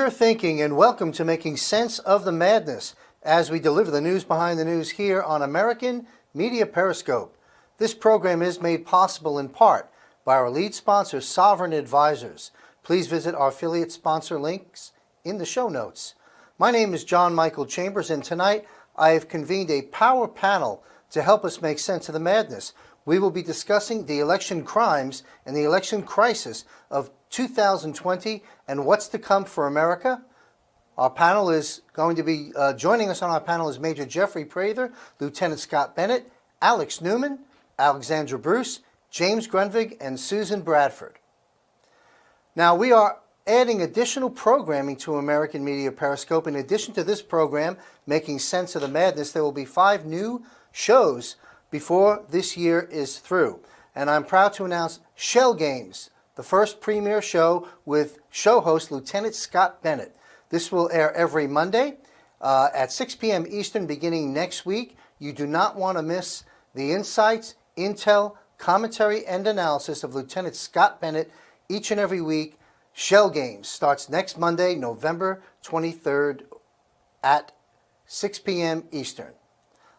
Your thinking, and welcome to Making Sense of the Madness as we deliver the news behind the news here on American Media Periscope. This program is made possible in part by our lead sponsor, Sovereign Advisors. Please visit our affiliate sponsor links in the show notes. My name is John Michael Chambers, and tonight I have convened a power panel to help us make sense of the madness. We will be discussing the election crimes and the election crisis of 2020 and what's to come for America. Our panel is going to be joining us on our panel is Major Jeffrey Prather, Lieutenant Scott Bennett, Alex Newman, Alexandra Bruce, James Grunvig, and Susan Bradford. Now, we are adding additional programming to American Media Periscope. In addition to this program, Making Sense of the Madness, there will be 5 new shows before this year is through. And I'm proud to announce Shell Games, the first premiere show with show host Lieutenant Scott Bennett. This will air every Monday at 6 p.m. Eastern beginning next week. You do not want to miss the insights, intel, commentary, and analysis of Lieutenant Scott Bennett each and every week. Shell Games starts next Monday, November 23rd at 6 p.m. Eastern.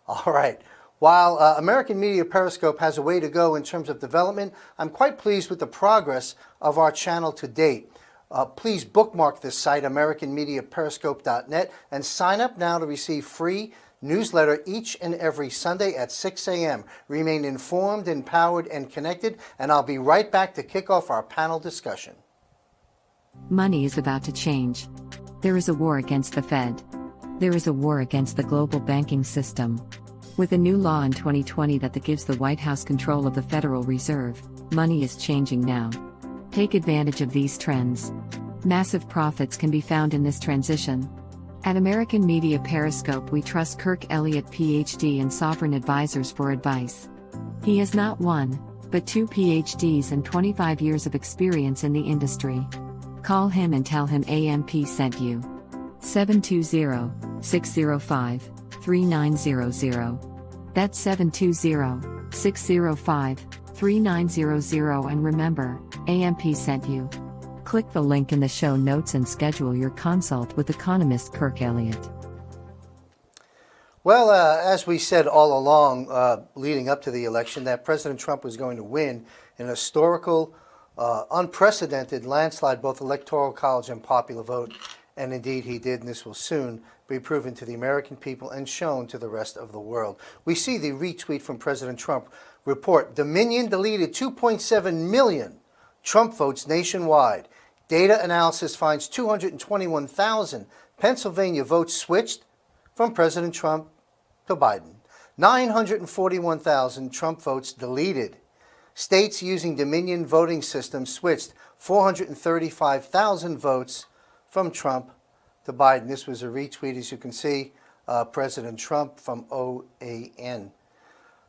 All right. While American Media Periscope has a way to go in terms of development, I'm quite pleased with the progress of our channel to date. Please bookmark this site, AmericanMediaPeriscope.net, and sign up now to receive free newsletter each and every Sunday at 6 a.m. Remain informed, empowered, and connected, and I'll be right back to kick off our panel discussion. Money is about to change. There is a war against the Fed. There is a war against the global banking system. With a new law in 2020 that gives the White House control of the Federal Reserve, money is changing now. Take advantage of these trends. Massive profits can be found in this transition. At American Media Periscope, we trust Kirk Elliott, PhD, and Sovereign Advisors for advice. He has not 1, but 2 PhDs and 25 years of experience in the industry. Call him and tell him AMP sent you. 720-605-3900. That's 720-605-3900, and remember, AMP sent you. Click the link in the show notes and schedule your consult with economist Kirk Elliott. Well, as we said all along leading up to the election, that President Trump was going to win an historical, unprecedented landslide, both electoral college and popular vote. And indeed he did, and this will soon be proven to the American people and shown to the rest of the world. We see the retweet from President Trump report, Dominion deleted 2.7 million Trump votes nationwide. Data analysis finds 221,000 Pennsylvania votes switched from President Trump to Biden. 941,000 Trump votes deleted. States using Dominion voting system switched 435,000 votes from Trump to Biden. This was a retweet, as you can see, President Trump from OAN.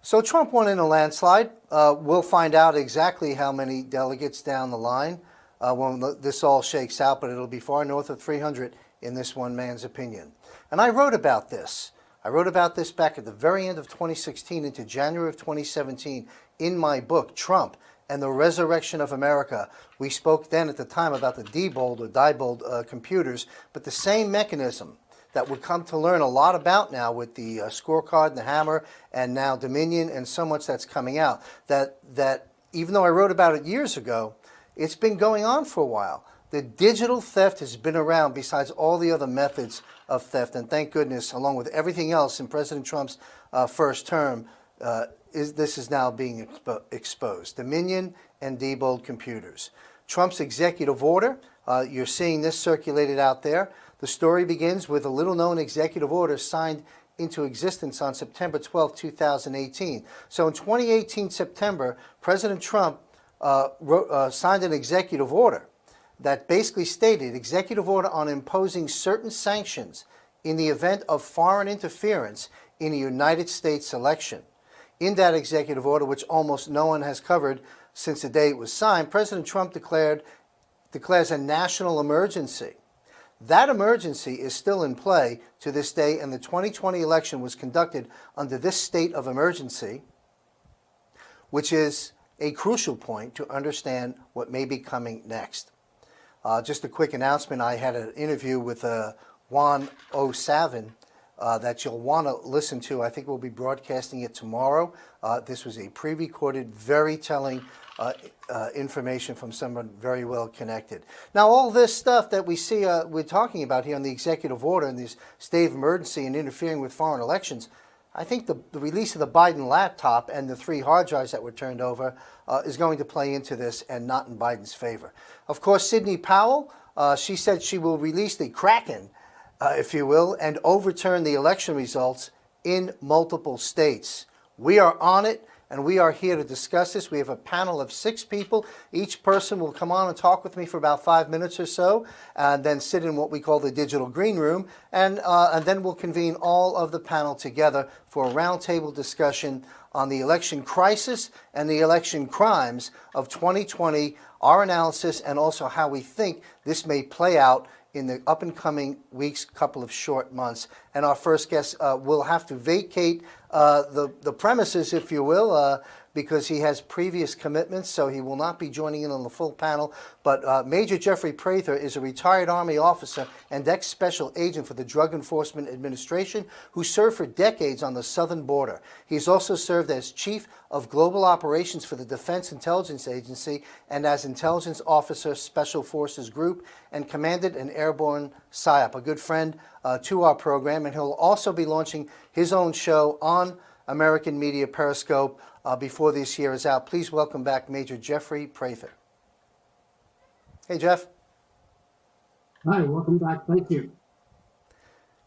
So Trump won in a landslide. We'll find out exactly how many delegates down the line when this all shakes out, but it'll be far north of 300 in this one man's opinion. And I wrote about this. I wrote about this back at the very end of 2016 into January of 2017 in my book, Trump and the Resurrection of America. We spoke then at the time about the Diebold or Diebold computers, but the same mechanism that we've come to learn a lot about now with the scorecard and the hammer and now Dominion and so much that's coming out, that even though I wrote about it years ago, it's been going on for a while. The digital theft has been around besides all the other methods of theft, and thank goodness, along with everything else in President Trump's first term, this is now being exposed. Dominion and Diebold computers. Trump's executive order, you're seeing this circulated out there. The story begins with a little-known executive order signed into existence on September 12, 2018. So in 2018 September, President Trump signed an executive order that basically stated, executive order on imposing certain sanctions in the event of foreign interference in a United States election. In that executive order, which almost no one has covered since the day it was signed, President Trump declares a national emergency. That emergency is still in play to this day, and the 2020 election was conducted under this state of emergency, which is a crucial point to understand what may be coming next. Just a quick announcement, I had an interview with Juan O'Savin that you'll want to listen to. I think we'll be broadcasting it tomorrow. This was a pre-recorded, very telling information from someone very well connected. Now, all this stuff that we see we're talking about here on the executive order and this state of emergency and interfering with foreign elections, I think the release of the Biden laptop and the 3 hard drives that were turned over is going to play into this and not in Biden's favor. Of course, Sidney Powell, she said she will release the Kraken, if you will, and overturn the election results in multiple states. We are on it, and we are here to discuss this. We have a panel of 6 people. Each person will come on and talk with me for about 5 minutes or so, and then sit in what we call the digital green room, and then we'll convene all of the panel together for a roundtable discussion on the election crisis and the election crimes of 2020, our analysis, and also how we think this may play out in the up and coming weeks, couple of short months. And our first guest will have to vacate the premises, if you will, because he has previous commitments, so he will not be joining in on the full panel. But Major Jeffrey Prather is a retired Army officer and ex-special agent for the Drug Enforcement Administration who served for decades on the southern border. He's also served as Chief of Global Operations for the Defense Intelligence Agency and as Intelligence Officer Special Forces Group, and commanded an airborne PSYOP, a good friend to our program. And he'll also be launching his own show on American Media Periscope before this year is out. Please welcome back Major Jeffrey Prather. Hey, Jeff. Hi, welcome back. Thank you.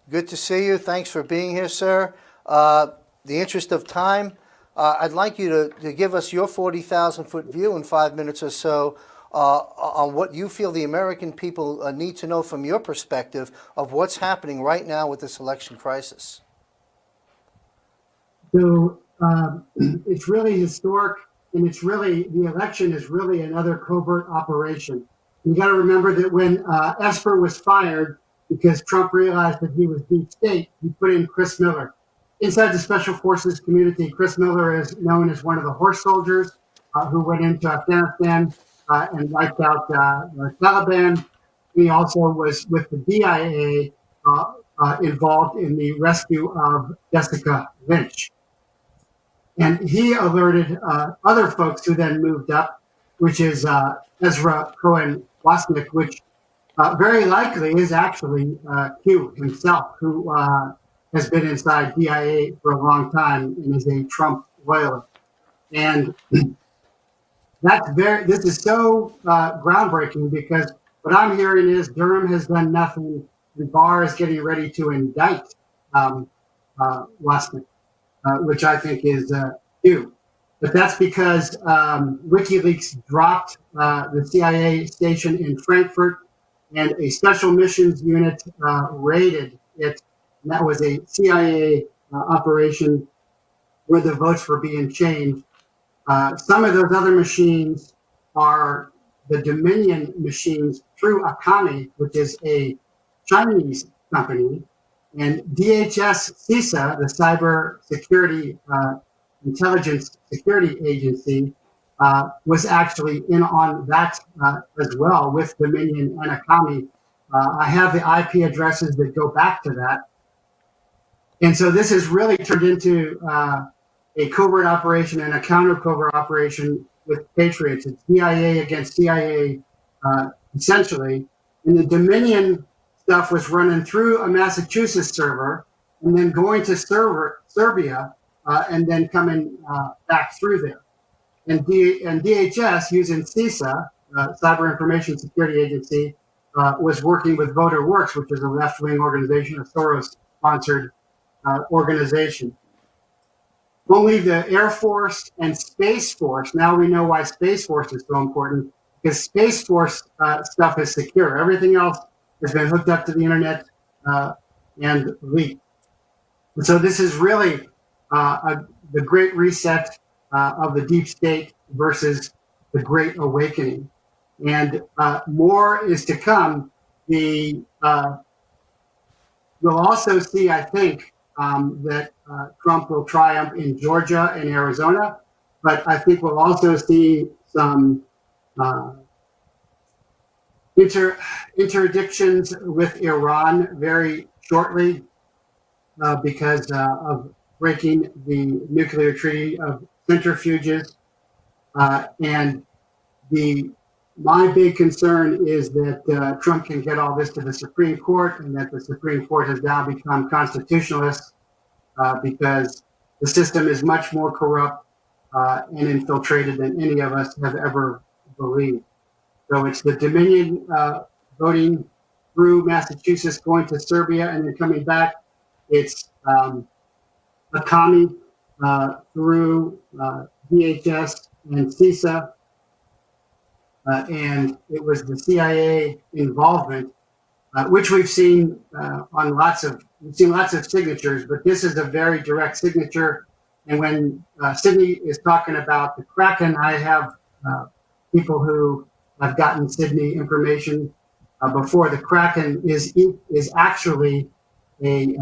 Good to see you. Thanks for being here, sir. The interest of time, I'd like you to give us your 40,000-foot view in 5 minutes or so on what you feel the American people need to know from your perspective of what's happening right now with this election crisis. So it's really historic, and the election is really another covert operation. You got to remember that when Esper was fired because Trump realized that he was deep state, he put in Chris Miller. Inside the Special Forces community, Chris Miller is known as one of the horse soldiers who went into Afghanistan and wiped out the Taliban. He also was with the DIA involved in the rescue of Jessica Lynch. And he alerted other folks who then moved up, which is Ezra Cohen Wasnick, which very likely is actually Q himself, who has been inside DIA for a long time and is a Trump loyalist. And this is so groundbreaking, because what I'm hearing is Durham has done nothing, and Barr is getting ready to indict Wasnick. Which I think is new. But that's because WikiLeaks dropped the CIA station in Frankfurt, and a special missions unit raided it. And that was a CIA operation where the votes were being changed. Some of those other machines are the Dominion machines through Akami, which is a Chinese company. And DHS CISA, the Cyber Security Intelligence Security Agency, was actually in on that as well with Dominion and Akami. I have the IP addresses that go back to that. And so this has really turned into a covert operation and a counter-covert operation with patriots. It's CIA against CIA, essentially. And the Dominion stuff was running through a Massachusetts server and then going to Serbia and then coming back through there. And DHS, using CISA, Cyber Information Security Agency, was working with VoterWorks, which is a left-wing organization, a Soros-sponsored organization. Only the Air Force and Space Force, now we know why Space Force is so important, because Space Force stuff is secure. Everything else has been hooked up to the internet and leaked. And so this is really the great reset of the deep state versus the great awakening. And more is to come. You'll also see, I think, that Trump will triumph in Georgia and Arizona, but I think we'll also see some interdictions with Iran very shortly because of breaking the nuclear treaty of centrifuges. And my big concern is that Trump can get all this to the Supreme Court, and that the Supreme Court has now become constitutionalist because the system is much more corrupt and infiltrated than any of us have ever believed. So it's the Dominion voting through Massachusetts, going to Serbia, and then coming back. It's Akami through DHS and CISA. And it was the CIA involvement, which we've seen on lots of signatures, but this is a very direct signature. And when Sydney is talking about the Kraken, I have people who have gotten Sydney information before. The Kraken is actually a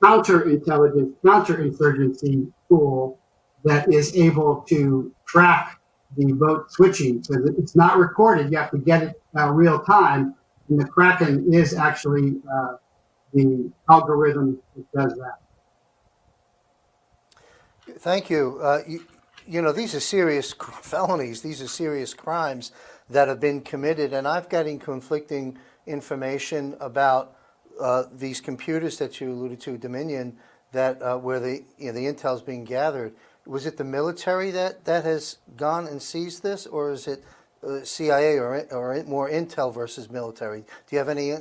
counterinsurgency tool that is able to track the vote switching. So it's not recorded. You have to get it real time. And the Kraken is actually the algorithm that does that. Thank you. You know, these are serious felonies. These are serious crimes that have been committed. And I've gotten conflicting information about these computers that you alluded to, Dominion, that where the intel's being gathered. Was it the military that has gone and seized this, or is it CIA or more intel versus military? Do you have any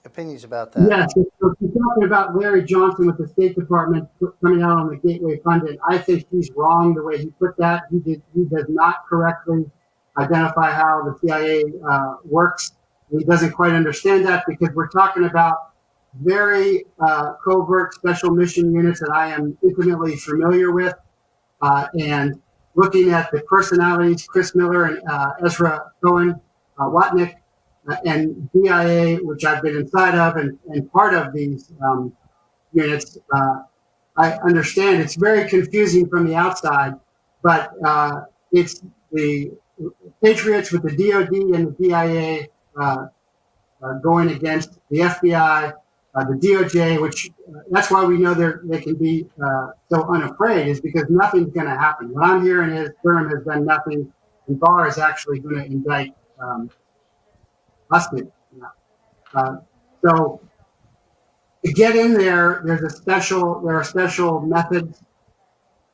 opinions about that? Yes. So you're talking about Larry Johnson with the State Department coming out on the Gateway funding. I think he's wrong the way he put that. He does not correctly identify how the CIA works. He doesn't quite understand that because we're talking about very covert special mission units that I am intimately familiar with, and looking at the personalities, Chris Miller and Ezra Cohen, Watnick, and DIA, which I've been inside of and part of these units. I understand it's very confusing from the outside, but it's the Patriots with the DOD and the DIA going against the FBI, the DOJ, which that's why we know they can be so unafraid, is because nothing's going to happen. What I'm hearing is Durham has done nothing, and Barr is actually going to indict Lustig. So to get in there, there are special methods.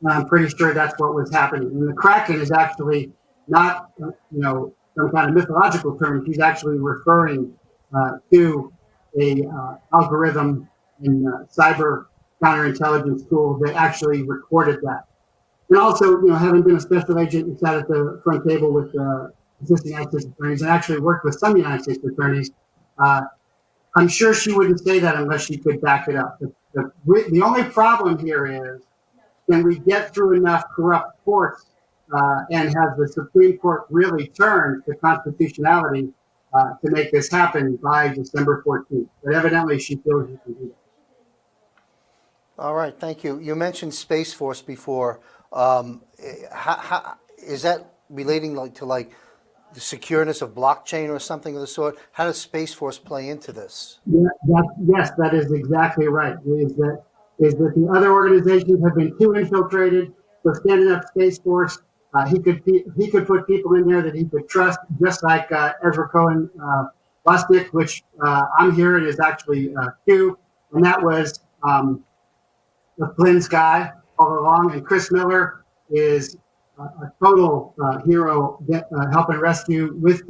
And I'm pretty sure that's what was happening. And the Kraken is actually not, some kind of mythological term. He's actually referring to a algorithm in cyber counterintelligence tool that actually recorded that. And also, having been a special agent and sat at the front table with assistant United States attorneys and actually worked with some United States attorneys, I'm sure she wouldn't say that unless she could back it up. The only problem here is, can we get through enough corrupt courts and have the Supreme Court really turn to constitutionality to make this happen by December 14th? But evidently she feels she can do that. All right, thank you. You mentioned Space Force before. How, is that relating to the secureness of blockchain or something of the sort? How does Space Force play into this? Yes, that is exactly right. Is that the other organizations have been too infiltrated. So standing up Space Force, he could put people in there that he could trust, just like Ezra Cohen Lustig, which I'm hearing is actually Q, and that was the Flynn's guy all along. And Chris Miller is a total hero, helping rescue with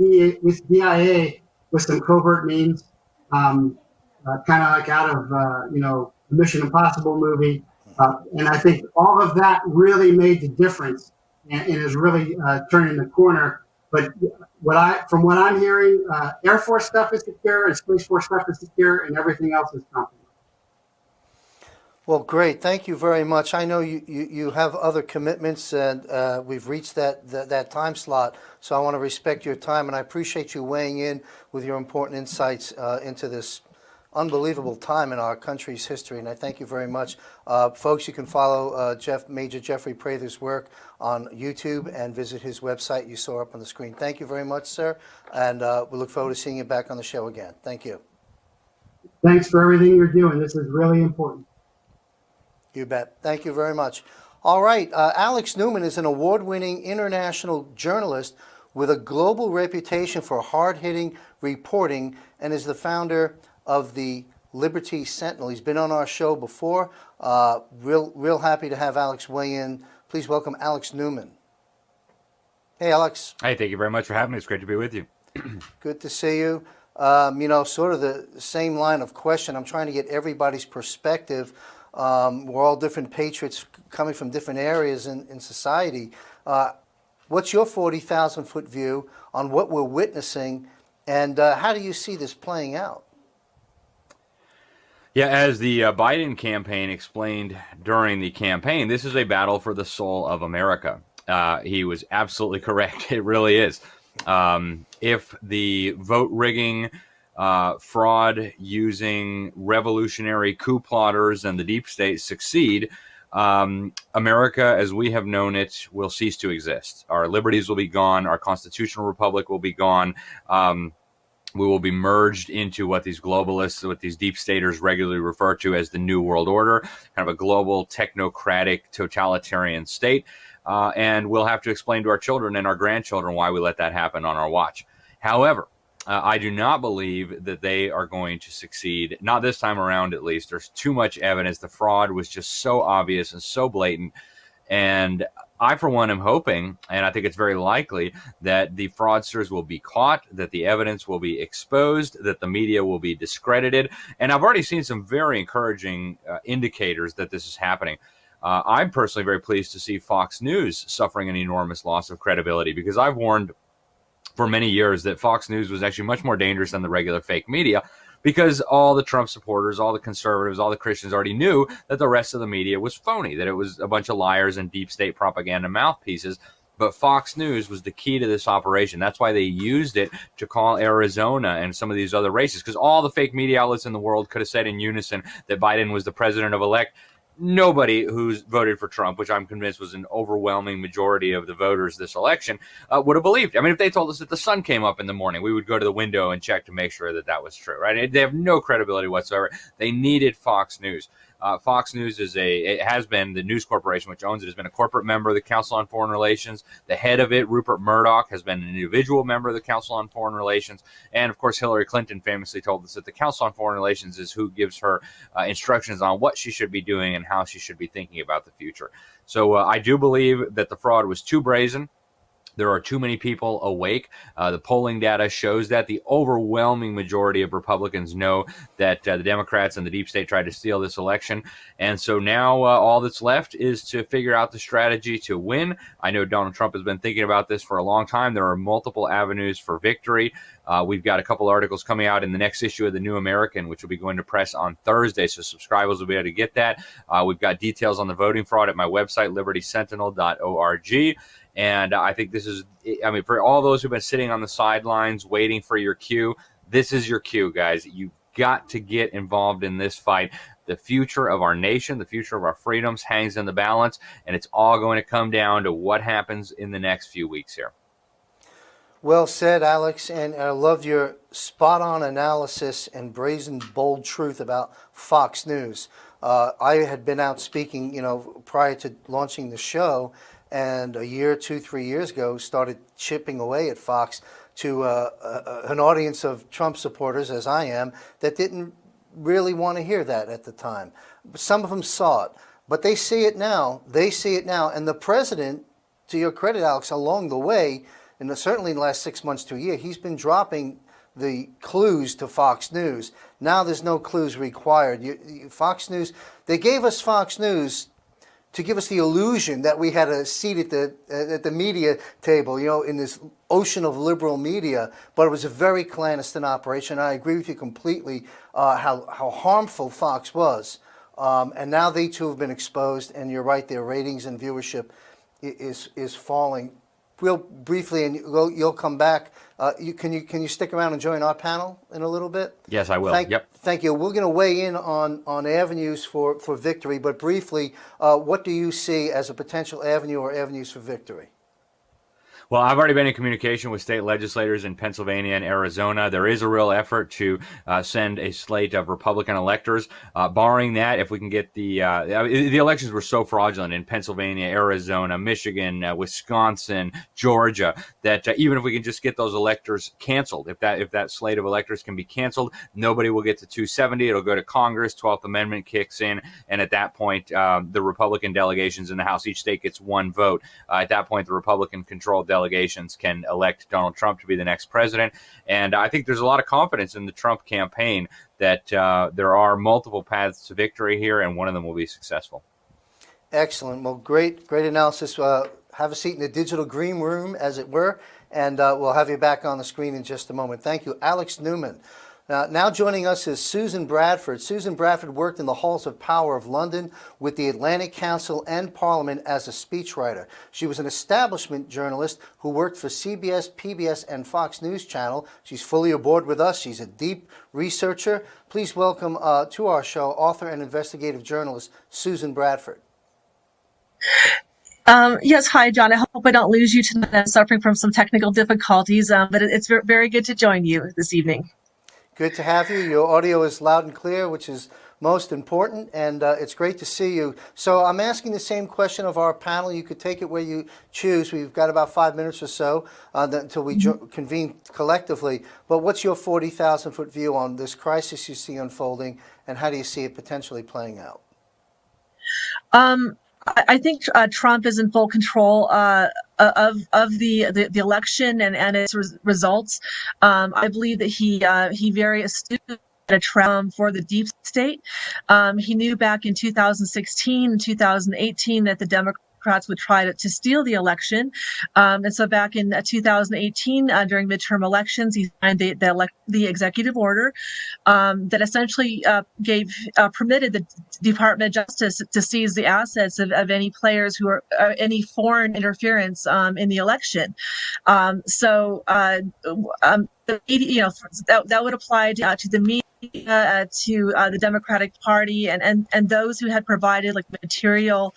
DIA with some covert means, kind of like out of the Mission Impossible movie. And I think all of that really made the difference and is really turning the corner. But from what I'm hearing, Air Force stuff is secure and Space Force stuff is secure, and everything else is compromised. Well, great. Thank you very much. I know you have other commitments, and we've reached that time slot, so I want to respect your time, and I appreciate you weighing in with your important insights into this unbelievable time in our country's history, and I thank you very much. Folks, you can follow Major Jeffrey Prather's work on YouTube and visit his website you saw up on the screen. Thank you very much, sir, and we look forward to seeing you back on the show again. Thank you. Thanks for everything you're doing. This is really important. You bet. Thank you very much. All right. Alex Newman is an award-winning international journalist with a global reputation for hard-hitting reporting and is the founder of the Liberty Sentinel. He's been on our show before. Real happy to have Alex weigh in. Please welcome Alex Newman. Hey, Alex. Hey, thank you very much for having me. It's great to be with you. Good to see you. Sort of the same line of question. I'm trying to get everybody's perspective. We're all different patriots coming from different areas in society. What's your 40,000-foot view on what we're witnessing, and how do you see this playing out? Yeah, as the Biden campaign explained during the campaign, this is a battle for the soul of America. He was absolutely correct. It really is. If the vote rigging, fraud using revolutionary coup plotters and the deep state succeed, America, as we have known it, will cease to exist. Our liberties will be gone. Our constitutional republic will be gone. We will be merged into what these globalists, what these deep staters regularly refer to as the New World Order, kind of a global technocratic totalitarian state. And we'll have to explain to our children and our grandchildren why we let that happen on our watch. However, I do not believe that they are going to succeed, not this time around at least. There's too much evidence. The fraud was just so obvious and so blatant. And I, for one, am hoping, and I think it's very likely, that the fraudsters will be caught, that the evidence will be exposed, that the media will be discredited. And I've already seen some very encouraging indicators that this is happening. I'm personally very pleased to see Fox News suffering an enormous loss of credibility, because I've warned for many years that Fox News was actually much more dangerous than the regular fake media, because all the Trump supporters, all the conservatives, all the Christians already knew that the rest of the media was phony, that it was a bunch of liars and deep state propaganda mouthpieces. But Fox News was the key to this operation. That's why they used it to call Arizona and some of these other races, because all the fake media outlets in the world could have said in unison that Biden was the president-elect. Nobody who's voted for Trump, which I'm convinced was an overwhelming majority of the voters this election, would have believed. I mean, if they told us that the sun came up in the morning, we would go to the window and check to make sure that that was true, right? They have no credibility whatsoever. They needed Fox News. Fox News it has been, the News Corporation, which owns it, has been a corporate member of the Council on Foreign Relations. The head of it, Rupert Murdoch, has been an individual member of the Council on Foreign Relations. And of course, Hillary Clinton famously told us that the Council on Foreign Relations is who gives her instructions on what she should be doing and how she should be thinking about the future. So I do believe that the fraud was too brazen. There are too many people awake. The polling data shows that the overwhelming majority of Republicans know that the Democrats and the deep state tried to steal this election. And so now all that's left is to figure out the strategy to win. I know Donald Trump has been thinking about this for a long time. There are multiple avenues for victory. We've got a couple articles coming out in the next issue of the New American, which will be going to press on Thursday. So subscribers will be able to get that. We've got details on the voting fraud at my website, libertysentinel.org. And I think this is, I mean, for all those who've been sitting on the sidelines waiting for your cue, this is your cue, guys. You've got to get involved in this fight. The future of our nation, the future of our freedoms hangs in the balance, and it's all going to come down to what happens in the next few weeks here. Well said, Alex, and I love your spot-on analysis and brazen, bold truth about Fox News. I had been out speaking, prior to launching the show, and a year, 2-3 years ago, started chipping away at Fox to an audience of Trump supporters, as I am, that didn't really want to hear that at the time. Some of them saw it, but they see it now. And the president, to your credit, Alex, along the way, and certainly in the last 6 months to a year, he's been dropping the clues to Fox News. Now there's no clues required. Fox News, they gave us Fox News to give us the illusion that we had a seat at the media table, in this ocean of liberal media, but it was a very clandestine operation. I agree with you completely how harmful Fox was. And now they too have been exposed, and you're right, their ratings and viewership is falling real briefly, and you'll come back. Can you stick around and join our panel in a little bit? Yes, I will. Yep. Thank you. We're going to weigh in on avenues for victory, but briefly, what do you see as a potential avenue or avenues for victory? Well, I've already been in communication with state legislators in Pennsylvania and Arizona. There is a real effort to send a slate of Republican electors. Barring that, if we can get the elections were so fraudulent in Pennsylvania, Arizona, Michigan, Wisconsin, Georgia, that even if we can just get those electors canceled, if that slate of electors can be canceled, nobody will get to 270. It'll go to Congress. 12th Amendment kicks in, and at that point, the Republican delegations in the House, each state gets one vote. At that point, the Republican-controlled delegations can elect Donald Trump to be the next president. And I think there's a lot of confidence in the Trump campaign that there are multiple paths to victory here, and one of them will be successful. Excellent. Well, great analysis. Have a seat in the digital green room, as it were, and we'll have you back on the screen in just a moment. Thank you. Alex Newman. Now joining us is Susan Bradford. Susan Bradford worked in the halls of power of London with the Atlantic Council and Parliament as a speechwriter. She was an establishment journalist who worked for CBS, PBS, and Fox News Channel. She's fully aboard with us. She's a deep researcher. Please welcome to our show author and investigative journalist Susan Bradford. Yes, hi, John. I hope I don't lose you tonight. I'm suffering from some technical difficulties, but it's very good to join you this evening. Good to have you. Your audio is loud and clear, which is most important, and it's great to see you. So I'm asking the same question of our panel. You could take it where you choose. We've got about 5 minutes or so until we convene collectively. But what's your 40,000-foot view on this crisis you see unfolding, and how do you see it potentially playing out? I think Trump is in full control of the election and its results. I believe that he very astutely a trap for the deep state. He knew back in 2016 and 2018 that the Democrats would try to steal the election. And so back in 2018, during midterm elections, he signed the executive order that essentially permitted the Department of Justice to seize the assets of any players who are any foreign interference in the election. That would apply to the media, to the Democratic Party, and those who had provided like material,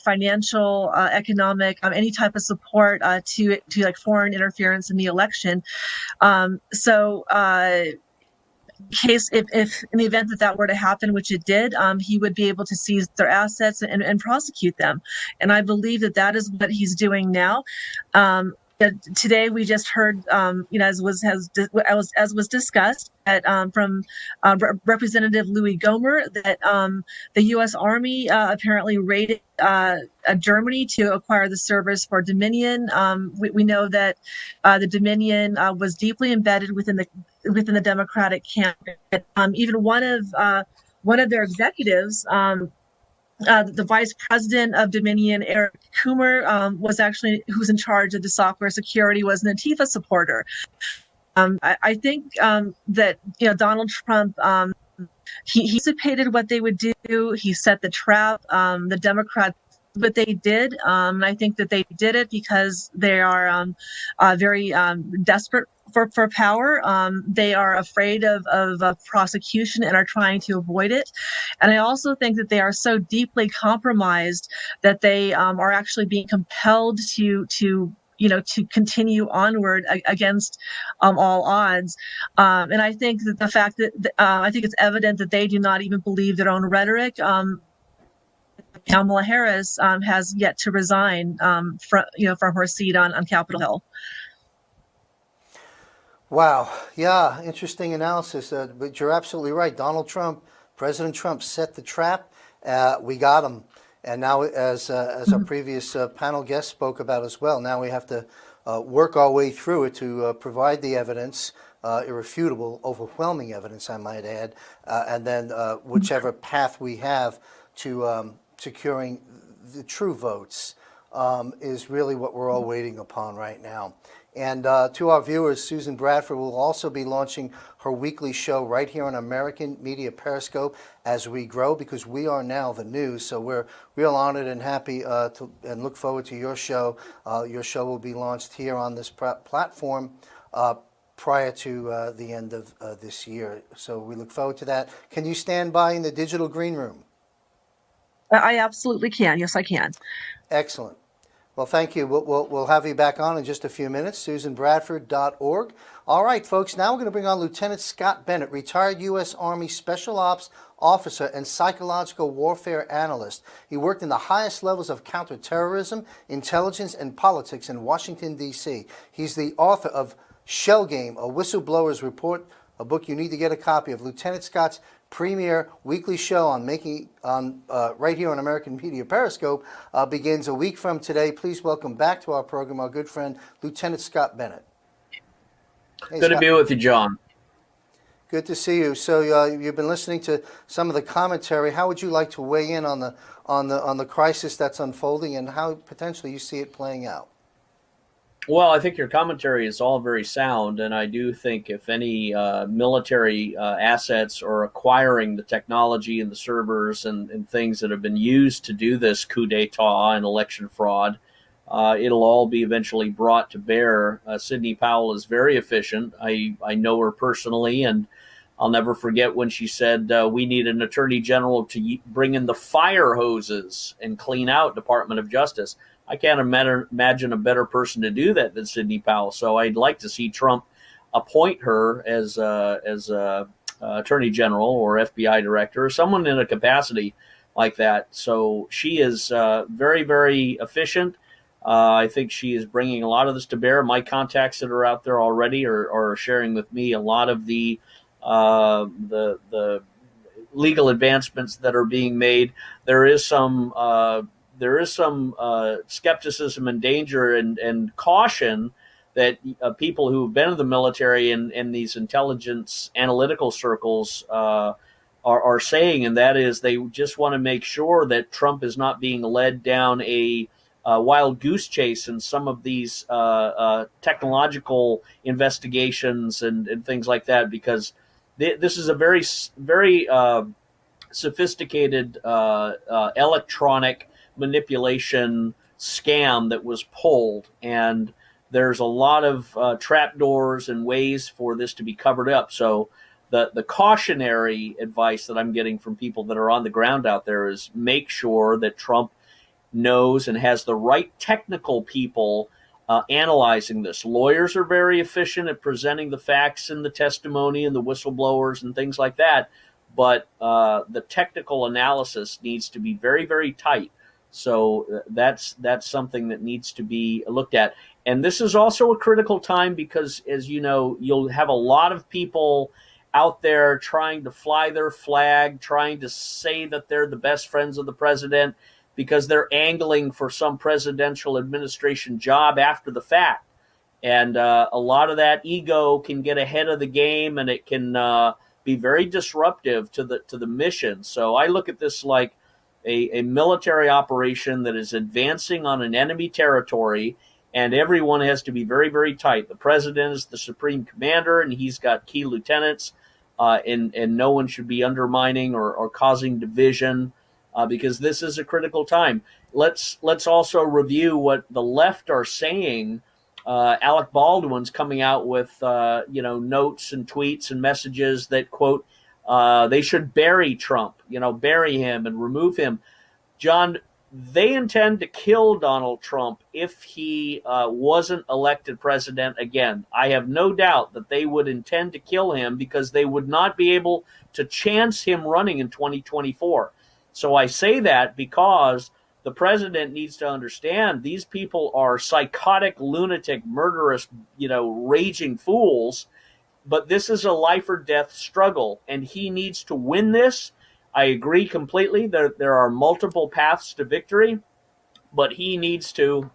financial, economic, any type of support to like foreign interference in the election. Case if in the event that were to happen, which it did, he would be able to seize their assets and prosecute them. And I believe that is what he's doing now. Today we just heard, as was discussed, that from Representative Louis Gohmert, that the U.S. Army apparently raided Germany to acquire the servers for Dominion. We know that the Dominion was deeply embedded within the Democratic camp. Even one of their executives. The vice president of Dominion, Eric Coomer, who's in charge of the software security, was an Antifa supporter. I think that Donald Trump, he anticipated what they would do. He set the trap. The Democrats, but they did. I think that they did it because they are very desperate for power. They are afraid of prosecution and are trying to avoid it. And I also think that they are so deeply compromised that they are actually being compelled to continue onward against all odds. And I think that the fact that I think it's evident that they do not even believe their own rhetoric. Kamala Harris has yet to resign from her seat on Capitol Hill. Wow. Yeah, interesting analysis. But you're absolutely right. President Trump set the trap. We got him. And now, as our previous panel guest spoke about as well, now we have to work our way through it to provide the evidence, irrefutable, overwhelming evidence, I might add, and then whichever path we have to securing the true votes is really what we're all waiting upon right now. And to our viewers, Susan Bradford will also be launching her weekly show right here on American Media Periscope as we grow, because we are now the news. So we're real honored and happy and look forward to your show. Your show will be launched here on this platform prior to the end of this year. So we look forward to that. Can you stand by in the digital green room? I absolutely can. Yes, I can. Excellent. Well, thank you. We'll have you back on in just a few minutes. SusanBradford.org. All right, folks, now we're going to bring on Lieutenant Scott Bennett, retired U.S. Army Special Ops officer and psychological warfare analyst. He worked in the highest levels of counterterrorism, intelligence, and politics in Washington, D.C. He's the author of Shell Game, A Whistleblower's Report, a book you need to get a copy of. Lieutenant Scott's premier weekly show right here on American Media Periscope begins a week from today. Please welcome back to our program our good friend, Lieutenant Scott Bennett. Hey, Good Scott. to be with you, John. Good to see you. So you've been listening to some of the commentary. How would you like to weigh in on the crisis that's unfolding and how potentially you see it playing out? Well, I think your commentary is all very sound, and I do think if any military assets are acquiring the technology and the servers and things that have been used to do this coup d'etat and election fraud, it'll all be eventually brought to bear. Sidney Powell is very efficient. I know her personally, and I'll never forget when she said we need an attorney general to bring in the fire hoses and clean out Department of Justice. I can't imagine a better person to do that than Sidney Powell. So I'd like to see Trump appoint her as attorney general or FBI director or someone in a capacity like that. So she is very, very efficient. I think she is bringing a lot of this to bear. My contacts that are out there already are sharing with me a lot of the legal advancements that are being made. There is some skepticism and danger and caution that people who have been in the military and these intelligence analytical circles are saying, and that is they just want to make sure that Trump is not being led down a wild goose chase in some of these technological investigations and things like that, because this is a very, very sophisticated electronic manipulation scam that was pulled, and there's a lot of trapdoors and ways for this to be covered up. So the cautionary advice that I'm getting from people that are on the ground out there is make sure that Trump knows and has the right technical people analyzing this. Lawyers are very efficient at presenting the facts and the testimony and the whistleblowers and things like that, but the technical analysis needs to be very, very tight. So that's something that needs to be looked at. And this is also a critical time because, as you know, you'll have a lot of people out there trying to fly their flag, trying to say that they're the best friends of the president because they're angling for some presidential administration job after the fact. And a lot of that ego can get ahead of the game, and it can be very disruptive to the mission. So I look at this like a military operation that is advancing on an enemy territory, and everyone has to be very, very tight. The president is the supreme commander, and he's got key lieutenants, and no one should be undermining or causing division because this is a critical time. Let's also review what the left are saying. Alec Baldwin's coming out with notes and tweets and messages that, quote, they should bury Trump, bury him and remove him. John, they intend to kill Donald Trump if he wasn't elected president again. I have no doubt that they would intend to kill him because they would not be able to chance him running in 2024. So I say that because the president needs to understand these people are psychotic, lunatic, murderous, raging fools. But this is a life or death struggle, and he needs to win this. I agree completely. There are multiple paths to victory, but he needs to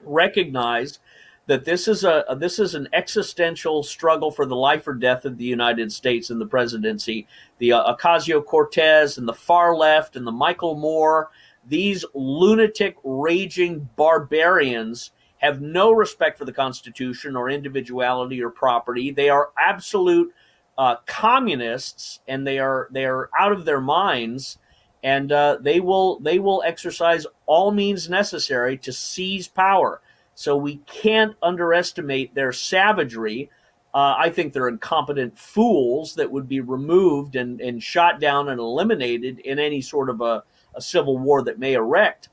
recognize that this is an existential struggle for the life or death of the United States and the presidency. The Ocasio-Cortez and the far left and the Michael Moore, these lunatic, raging barbarians have no respect for the Constitution or individuality or property. They are absolute communists, and they are out of their minds, and they will exercise all means necessary to seize power. So we can't underestimate their savagery. I think they're incompetent fools that would be removed and shot down and eliminated in any sort of a civil war that may erect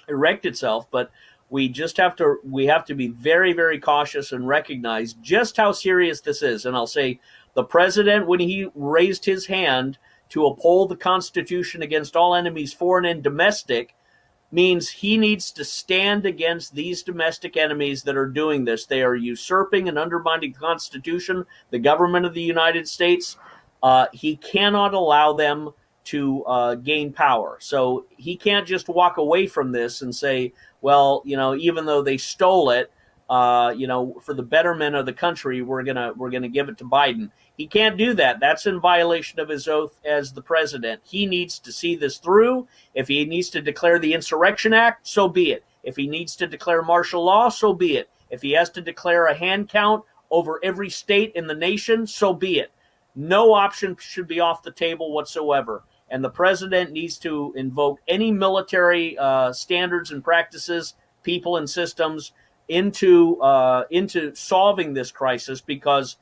itself. But we have to be very, very cautious and recognize just how serious this is. And I'll say the president, when he raised his hand to uphold the Constitution against all enemies, foreign and domestic, means he needs to stand against these domestic enemies that are doing this. They are usurping and undermining the Constitution, the government of the United States. He cannot allow them to gain power. So he can't just walk away from this and say, well, even though they stole it, for the betterment of the country, we're gonna give it to Biden. He can't do that. That's in violation of his oath as the president. He needs to see this through. If he needs to declare the Insurrection Act, so be it. If he needs to declare martial law, so be it. If he has to declare a hand count over every state in the nation, so be it. No option should be off the table whatsoever. And the president needs to invoke any military standards and practices, people and systems into solving this crisis, because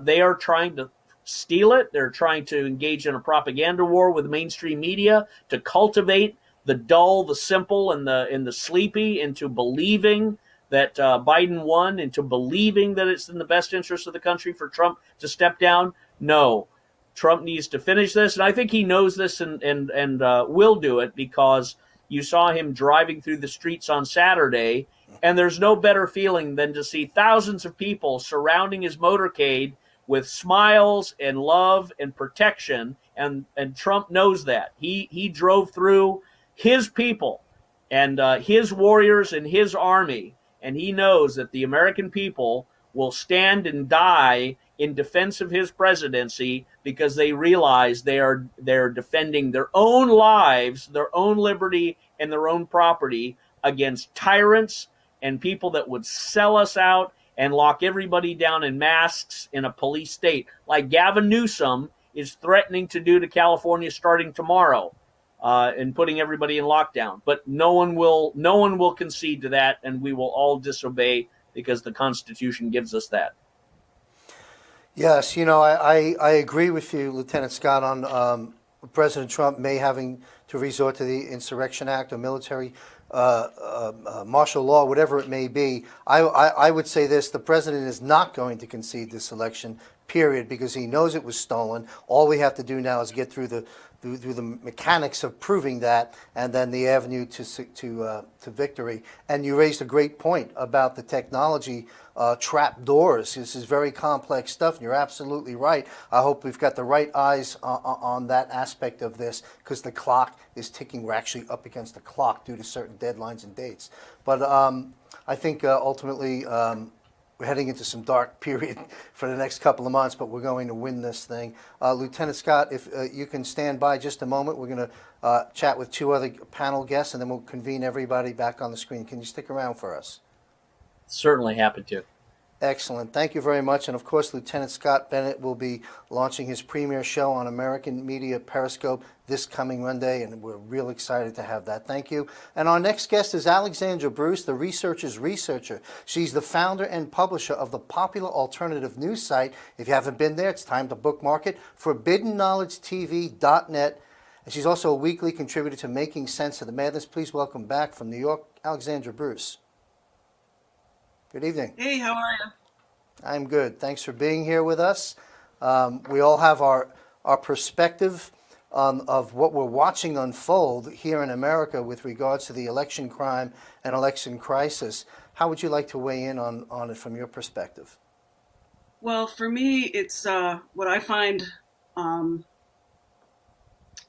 they are trying to steal it. They're trying to engage in a propaganda war with mainstream media to cultivate the dull, the simple, and the sleepy into believing that Biden won, into believing that it's in the best interest of the country for Trump to step down. No, Trump needs to finish this, and I think he knows this and will do it, because you saw him driving through the streets on Saturday, and there's no better feeling than to see thousands of people surrounding his motorcade with smiles and love and protection, and Trump knows that. He drove through his people and his warriors and his army, and he knows that the American people will stand and die in defense of his presidency, because they realize they're defending their own lives, their own liberty, and their own property against tyrants and people that would sell us out and lock everybody down in masks in a police state, like Gavin Newsom is threatening to do to California starting tomorrow, and putting everybody in lockdown. But no one will concede to that, and we will all disobey, because the Constitution gives us that. Yes, I agree with you, Lieutenant Scott, on President Trump may having to resort to the Insurrection Act or military martial law, whatever it may be. I would say this: the president is not going to concede this election, period, because he knows it was stolen. All we have to do now is get through the mechanics of proving that, and then the avenue to victory. And you raised a great point about the technology, trap doors. This is very complex stuff, and you're absolutely right. I hope we've got the right eyes on that aspect of this, because the clock is ticking. We're actually up against the clock due to certain deadlines and dates. But I think ultimately we're heading into some dark period for the next couple of months, but we're going to win this thing. Lieutenant Scott, if you can stand by just a moment, we're going to chat with two other panel guests, and then we'll convene everybody back on the screen. Can you stick around for us? Certainly happy to. Excellent. Thank you very much. And of course, Lieutenant Scott Bennett will be launching his premiere show on American Media Periscope this coming Monday, and we're real excited to have that. Thank you. And our next guest is Alexandra Bruce, the researcher's researcher. She's the founder and publisher of the popular alternative news site. If you haven't been there, it's time to bookmark it, ForbiddenKnowledgeTV.net. And she's also a weekly contributor to Making Sense of the Madness. Please welcome back from New York, Alexandra Bruce. Good evening. Hey, how are you? I'm good. Thanks for being here with us. We all have our perspective of what we're watching unfold here in America with regards to the election crime and election crisis. How would you like to weigh in on it from your perspective? Well, for me, it's what I find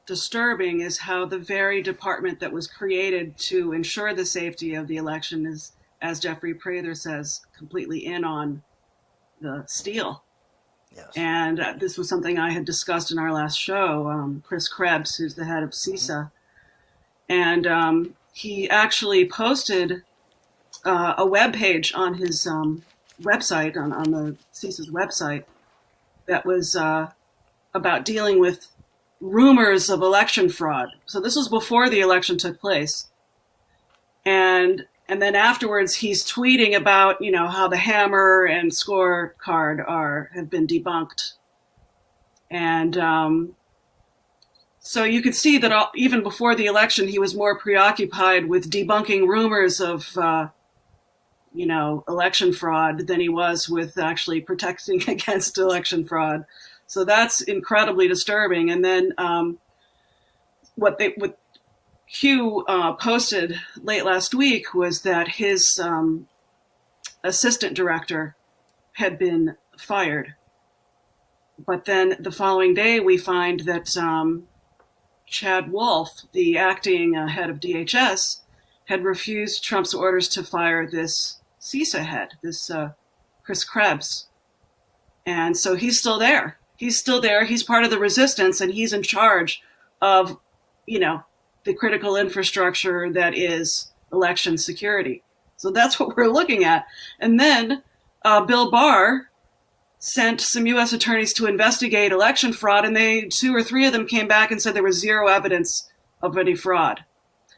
disturbing is how the very department that was created to ensure the safety of the election is, as Jeffrey Prather says, completely in on the steal. Yes. And this was something I had discussed in our last show, Chris Krebs, who's the head of CISA. And he actually posted a web page on his website, on the CISA's website, that was about dealing with rumors of election fraud. So this was before the election took place. And then afterwards, he's tweeting about, how the hammer and scorecard have been debunked. And so you could see that even before the election, he was more preoccupied with debunking rumors of, election fraud than he was with actually protecting against election fraud. So that's incredibly disturbing. And then what Q posted late last week was that his assistant director had been fired. But then the following day, we find that Chad Wolf, the acting head of DHS, had refused Trump's orders to fire this CISA head, this Chris Krebs. And so he's still there. He's still there. He's part of the resistance, and he's in charge of, the critical infrastructure that is election security. So that's what we're looking at. And then Bill Barr sent some U.S. attorneys to investigate election fraud, and 2 or 3 of them came back and said there was zero evidence of any fraud.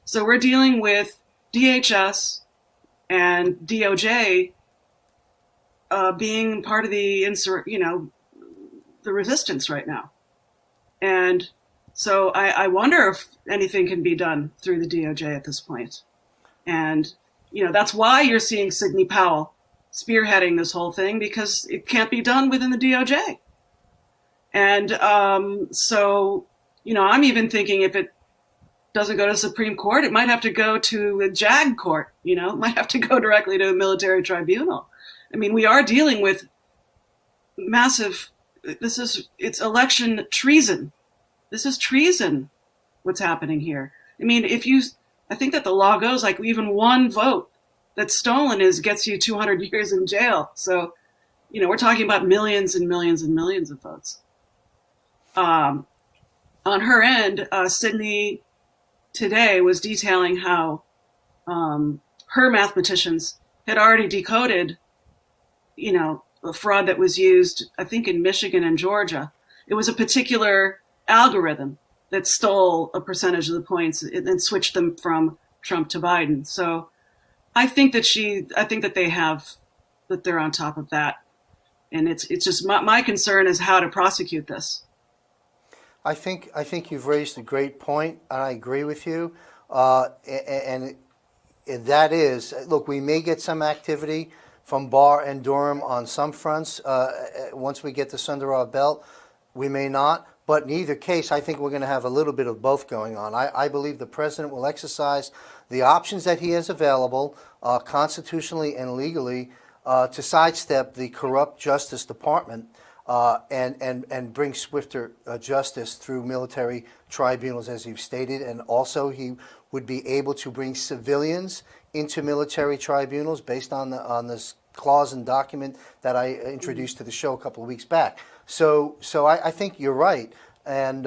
So we're dealing with DHS and DOJ being part of the resistance right now. And so I wonder if anything can be done through the DOJ at this point. And, that's why you're seeing Sidney Powell spearheading this whole thing, because it can't be done within the DOJ. And so, I'm even thinking if it doesn't go to Supreme Court, it might have to go to a JAG court, it might have to go directly to a military tribunal. I mean, we are dealing with massive, it's election treason. This is treason, what's happening here. I mean, I think that the law goes like even one vote that's stolen gets you 200 years in jail. So, we're talking about millions and millions and millions of votes. On her end, Sydney today was detailing how her mathematicians had already decoded, a fraud that was used, I think, in Michigan and Georgia. It was a particular algorithm that stole a percentage of the points and switched them from Trump to Biden. So I think that they're on top of that. And it's just my concern is how to prosecute this. I think you've raised a great point, and I agree with you. And that is, look, we may get some activity from Barr and Durham on some fronts. Once we get this under our belt, we may not. But in either case, I think we're going to have a little bit of both going on. I believe the president will exercise the options that he has available constitutionally and legally to sidestep the corrupt Justice Department and bring swifter justice through military tribunals, as you've stated. And also he would be able to bring civilians into military tribunals based on this clause and document that I introduced to the show a couple of weeks back. So I think you're right, and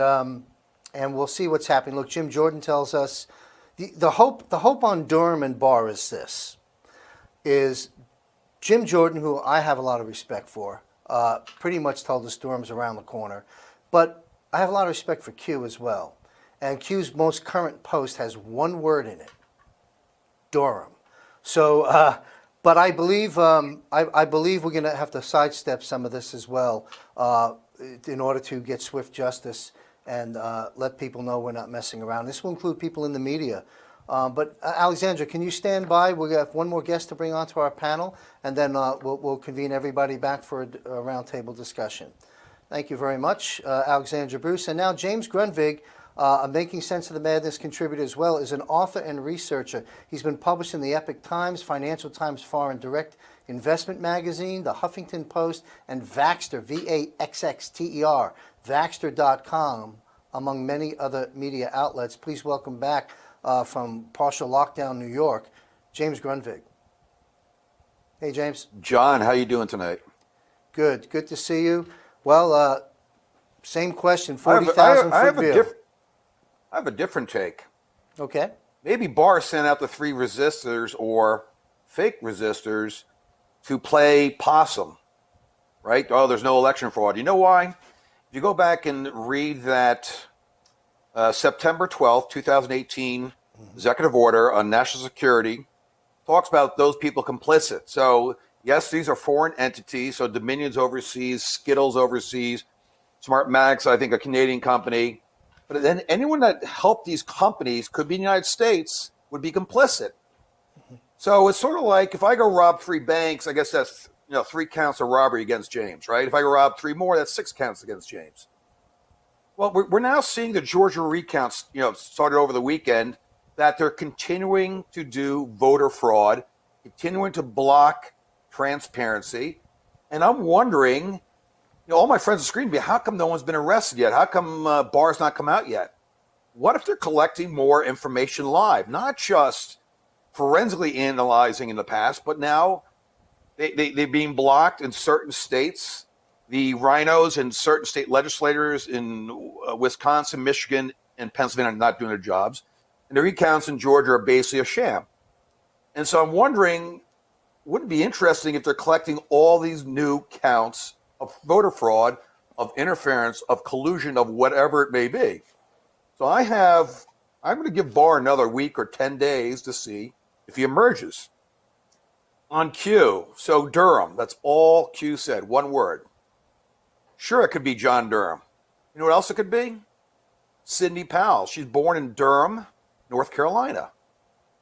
we'll see what's happening. Look, Jim Jordan tells us the hope on Durham and Barr is this: is Jim Jordan, who I have a lot of respect for, pretty much told us Durham's around the corner, but I have a lot of respect for Q as well, and Q's most current post has one word in it: Durham. So. But I believe I believe we're going to have to sidestep some of this as well in order to get swift justice and let people know we're not messing around. This will include people in the media. But Alexandra, can you stand by? We have one more guest to bring onto our panel, and then we'll convene everybody back for a roundtable discussion. Thank you very much, Alexandra Bruce. And now James Grunwig, a Making Sense of the Madness contributor as well, is an author and researcher. He's been published in the Epoch Times, Financial Times Foreign Direct Investment Magazine, the Huffington Post, and Vaxxter, VAXXTER, Vaxxter.com, among many other media outlets. Please welcome back from partial lockdown New York, James Grunwig. Hey, James. John, how you doing tonight? Good to see you. Well, same question, 40,000 foot view. I have a different take. Okay. Maybe Barr sent out the 3 resistors, or fake resistors to play possum, right? Oh, there's no election fraud. You know why? If you go back and read that September 12th, 2018 executive order on national security, talks about those people complicit. So, yes, these are foreign entities. So Dominion's overseas, Skittles overseas, Smartmatic, I think a Canadian company. But then anyone that helped these companies, could be in the United States, would be complicit. So it's sort of like if I go rob 3 banks, I guess that's 3 counts of robbery against James, right? If I go rob 3 more, that's 6 counts against James. Well, we're now seeing the Georgia recounts, started over the weekend, that they're continuing to do voter fraud, continuing to block transparency. And I'm wondering, all my friends are screaming me, how come no one's been arrested yet? How come Barr's not come out yet? What if they're collecting more information live, not just forensically analyzing in the past, but now they're being blocked in certain states. The rhinos and certain state legislators in Wisconsin, Michigan, and Pennsylvania are not doing their jobs. And the recounts in Georgia are basically a sham. And so I'm wondering, wouldn't it be interesting if they're collecting all these new counts of voter fraud, of interference, of collusion, of whatever it may be? So I'm going to give Barr another week or 10 days to see if he emerges. On Q, so Durham, that's all Q said, one word. Sure, it could be John Durham. You know what else it could be? Sidney Powell. She's born in Durham, North Carolina.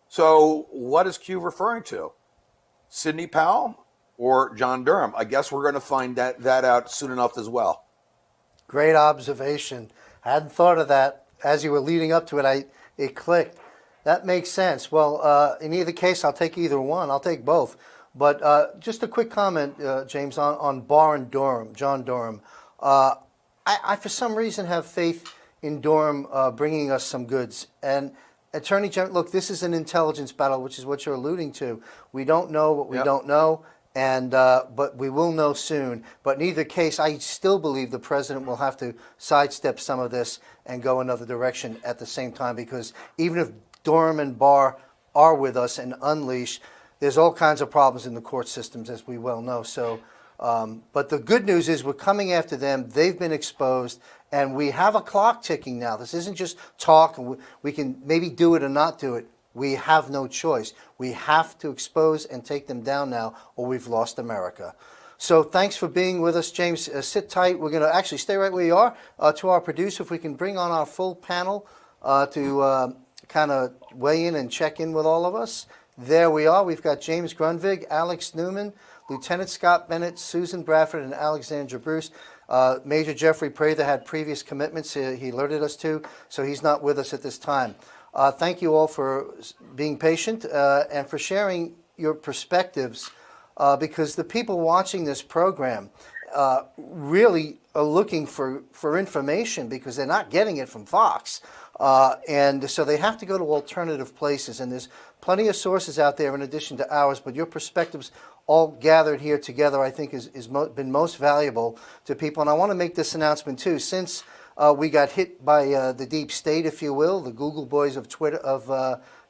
So what is Q referring to? Sidney Powell or John Durham? I guess we're going to find that out soon enough as well. Great observation. I hadn't thought of that. As you were leading up to it, it clicked. That makes sense. Well, in either case, I'll take either one. I'll take both. But just a quick comment, James, on Barr and Durham, John Durham. I, for some reason, have faith in Durham bringing us some goods. And Attorney General, look, this is an intelligence battle, which is what you're alluding to. We don't know what we don't know, and but we will know soon. But in either case, I still believe the president will have to sidestep some of this and go another direction at the same time, because even if Durham and Barr are with us and unleashed, there's all kinds of problems in the court systems, as we well know. So, but the good news is we're coming after them. They've been exposed, and we have a clock ticking now. This isn't just talk, and we can maybe do it or not do it. We have no choice. We have to expose and take them down now, or we've lost America. So thanks for being with us, James. Sit tight. We're going to actually stay right where you are. To our producer, if we can bring on our full panel to kind of weigh in and check in with all of us. There we are. We've got James Grunwig, Alex Newman, Lieutenant Scott Bennett, Susan Bradford, and Alexandra Bruce. Major Jeffrey Prather had previous commitments he alerted us to, so he's not with us at this time. Thank you all for being patient and for sharing your perspectives, because the people watching this program really are looking for information, because they're not getting it from Fox. And so they have to go to alternative places, and there's plenty of sources out there in addition to ours, but your perspectives all gathered here together, I think, has been most valuable to people. And I want to make this announcement too. Since we got hit by the deep state, if you will, the Google boys of Twitter, of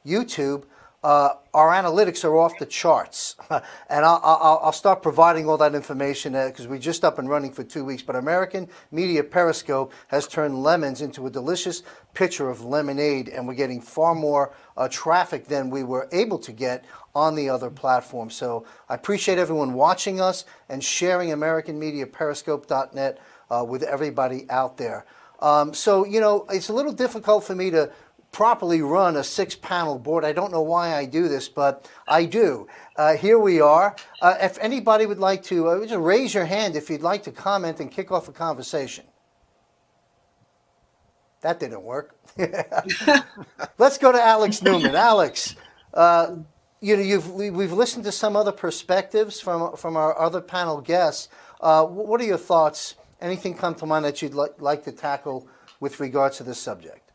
YouTube, our analytics are off the charts. And I'll start providing all that information because we're just up and running for 2 weeks. But American Media Periscope has turned lemons into a delicious pitcher of lemonade, and we're getting far more traffic than we were able to get on the other platforms. So I appreciate everyone watching us and sharing AmericanMediaPeriscope.net with everybody out there. So, it's a little difficult for me to properly run a 6-panel board. I don't know why I do this, but I do. Here we are. If anybody would like to, just raise your hand if you'd like to comment and kick off a conversation. That didn't work. Let's go to Alex Newman. Alex, we've listened to some other perspectives from our other panel guests. What are your thoughts? Anything come to mind that you'd like to tackle with regards to this subject?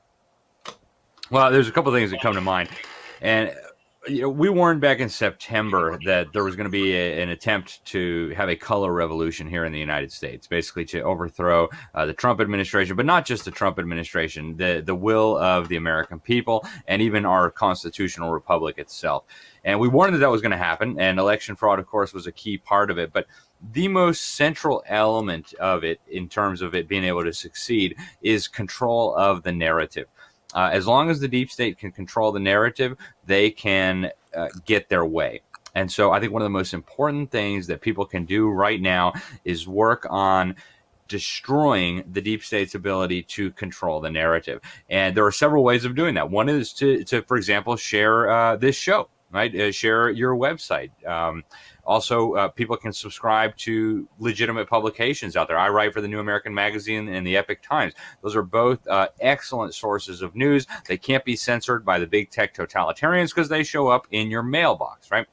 Well, there's a couple of things that come to mind. And we warned back in September that there was going to be an attempt to have a color revolution here in the United States, basically to overthrow the Trump administration, but not just the Trump administration, the will of the American people, and even our constitutional republic itself. And we warned that was going to happen, and election fraud, of course, was a key part of it. But the most central element of it, in terms of it being able to succeed, is control of the narrative. As long as the deep state can control the narrative, they can get their way. And so I think one of the most important things that people can do right now is work on destroying the deep state's ability to control the narrative. And there are several ways of doing that. One is to for example, share this show, right? Share your website. Also, people can subscribe to legitimate publications out there. I write for the New American Magazine and the Epoch Times. Those are both excellent sources of news. They can't be censored by the big tech totalitarians because they show up in your mailbox, right?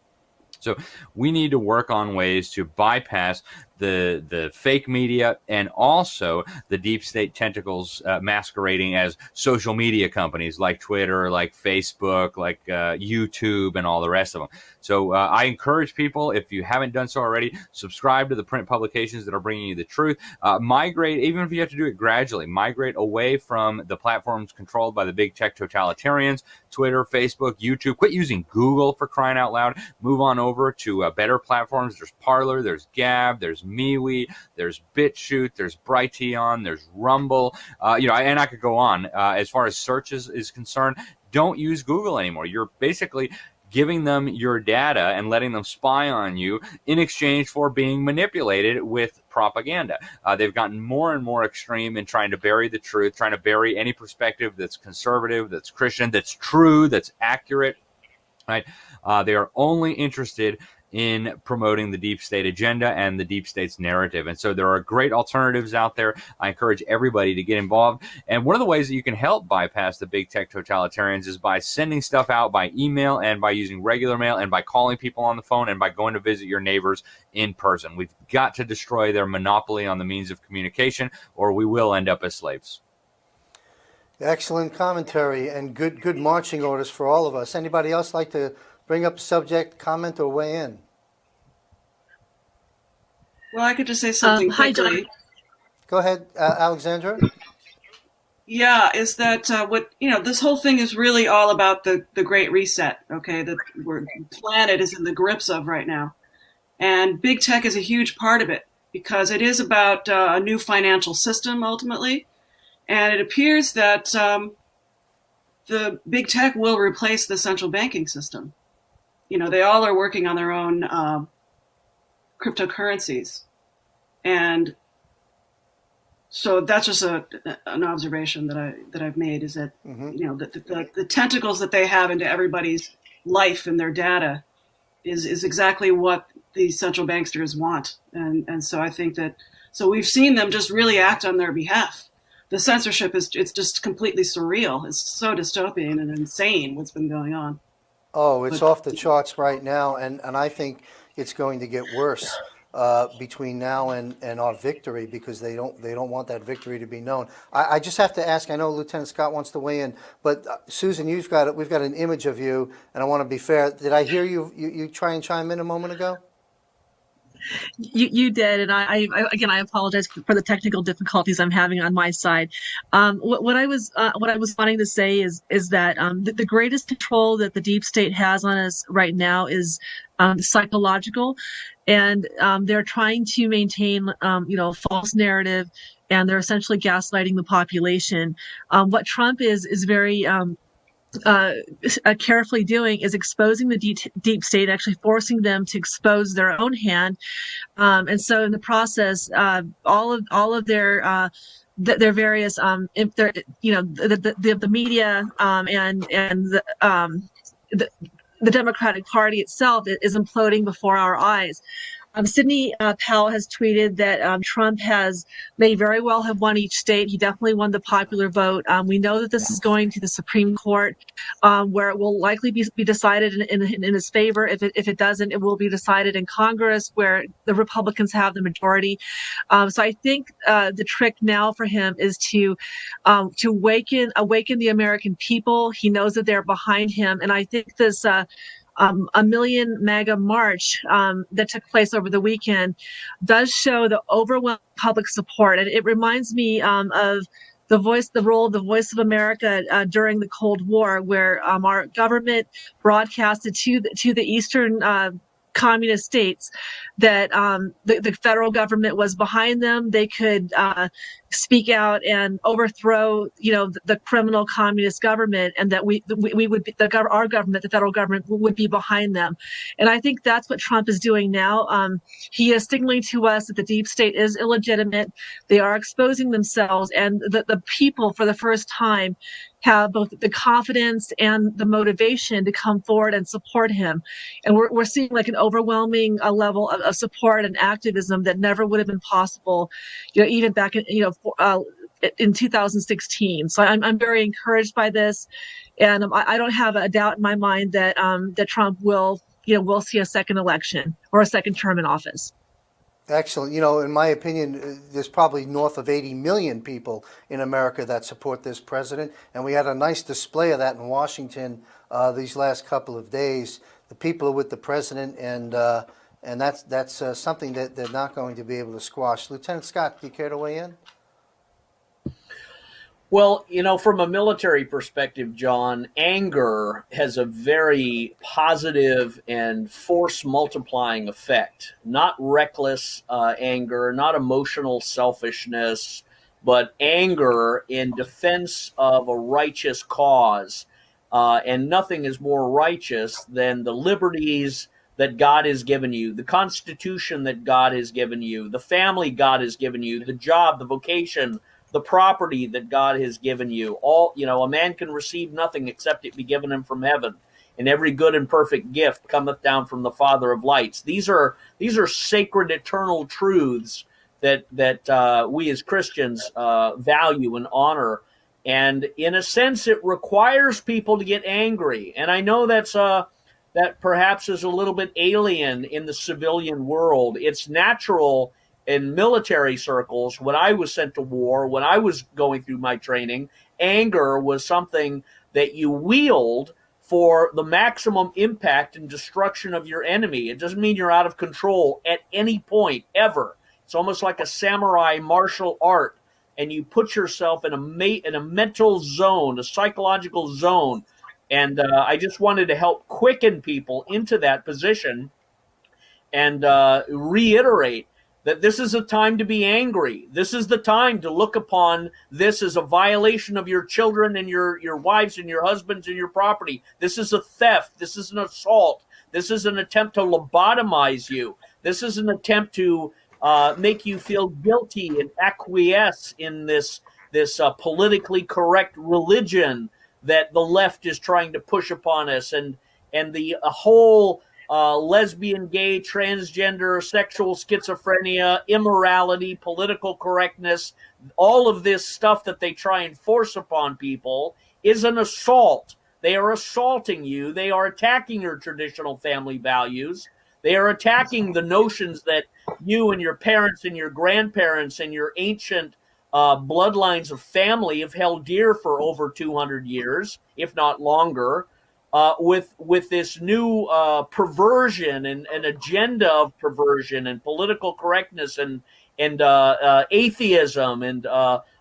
So we need to work on ways to bypass the fake media and also the deep state tentacles masquerading as social media companies like Twitter, like Facebook, like YouTube, and all the rest of them. So I encourage people, if you haven't done so already, subscribe to the print publications that are bringing you the truth. Migrate, even if you have to do it gradually, migrate away from the platforms controlled by the big tech totalitarians, Twitter, Facebook, YouTube. Quit using Google, for crying out loud. Move on over to better platforms. There's Parler, there's Gab, there's MeWe, there's BitChute, there's Brighteon, there's Rumble, and I could go on. As far as search is concerned, don't use Google anymore. You're basically giving them your data and letting them spy on you in exchange for being manipulated with propaganda. They've gotten more and more extreme in trying to bury the truth, trying to bury any perspective that's conservative, that's Christian, that's true, that's accurate. Right? They are only interested in promoting the deep state agenda and the deep state's narrative. And so there are great alternatives out there. I encourage everybody to get involved. And one of the ways that you can help bypass the big tech totalitarians is by sending stuff out by email and by using regular mail and by calling people on the phone and by going to visit your neighbors in person. We've got to destroy their monopoly on the means of communication, or we will end up as slaves. Excellent commentary and good marching orders for all of us. Anybody else like to bring up a subject, comment, or weigh in? Well, I could just say something Hi, quickly. John. Go ahead, Alexandra. Yeah, is that this whole thing is really all about the Great Reset, okay, that the planet is in the grips of right now. And big tech is a huge part of it because it is about a new financial system ultimately. And it appears that the big tech will replace the central banking system. They all are working on their own cryptocurrencies. And so that's just an observation that I've made, is that, the tentacles that they have into everybody's life and their data is exactly what the central banksters want. And so I think so we've seen them just really act on their behalf. The censorship it's just completely surreal. It's so dystopian and insane what's been going on. Oh, it's off the charts right now, and I think it's going to get worse between now and our victory, because they don't want that victory to be known. I just have to ask. I know Lieutenant Scott wants to weigh in, but Susan, we've got an image of you, and I want to be fair. Did I hear you try and chime in a moment ago? You did, and I apologize for the technical difficulties I'm having on my side. What I was wanting to say is that the greatest control that the deep state has on us right now is psychological, and they're trying to maintain false narrative, and they're essentially gaslighting the population. What Trump is very carefully doing is exposing the deep state, actually forcing them to expose their own hand, and so in the process, all of their various the media and the Democratic Party itself is imploding before our eyes. Sidney Powell has tweeted that Trump may very well have won each state. He definitely won the popular vote. We know that this is going to the Supreme Court, where it will likely be decided in his favor. If it doesn't, it will be decided in Congress, where the Republicans have the majority. So I think the trick now for him is to awaken the American people. He knows that they're behind him, and I think this a Million MAGA march that took place over the weekend does show the overwhelming public support. And it reminds me of the role of the Voice of America during the Cold War, where our government broadcasted to the Eastern communist states that the federal government was behind them. They could speak out and overthrow, the criminal communist government, and that we would be, our government, the federal government, would be behind them. And I think that's what Trump is doing now. He is signaling to us that the deep state is illegitimate. They are exposing themselves, and the people, for the first time, have both the confidence and the motivation to come forward and support him. And we're seeing like an overwhelming level of support and activism that never would have been possible, even back in 2016. So I'm very encouraged by this, and I don't have a doubt in my mind that that Trump will see a second election or a second term in office. Excellent. In my opinion, there's probably north of 80 million people in America that support this president, and we had a nice display of that in Washington these last couple of days. The people are with the president, and that's something that they're not going to be able to squash. Lieutenant Scott, do you care to weigh in? Well, from a military perspective, John, anger has a very positive and force multiplying effect. Not reckless anger, not emotional selfishness, but anger in defense of a righteous cause. And nothing is more righteous than the liberties that God has given you, the Constitution that God has given you, the family God has given you, the job, the vocation, the property that God has given you. All, a man can receive nothing except it be given him from heaven. And every good and perfect gift cometh down from the Father of lights. These are sacred, eternal truths that we as Christians value and honor. And in a sense, it requires people to get angry. And I know that perhaps is a little bit alien in the civilian world. It's natural in military circles. When I was sent to war, when I was going through my training, anger was something that you wield for the maximum impact and destruction of your enemy. It doesn't mean you're out of control at any point, ever. It's almost like a samurai martial art, and you put yourself in a mental zone, a psychological zone. And I just wanted to help quicken people into that position and reiterate that this is a time to be angry. This is the time to look upon this as a violation of your children and your wives and your husbands and your property. This is a theft. This is an assault. This is an attempt to lobotomize you. This is an attempt to make you feel guilty and acquiesce in this politically correct religion that the left is trying to push upon us, and the whole lesbian, gay, transgender, sexual schizophrenia, immorality, political correctness, all of this stuff that they try and force upon people is an assault. They are assaulting you. They are attacking your traditional family values. They are attacking the notions that you and your parents and your grandparents and your ancient bloodlines of family have held dear for over 200 years, if not longer. With this new perversion and an agenda of perversion and political correctness and atheism and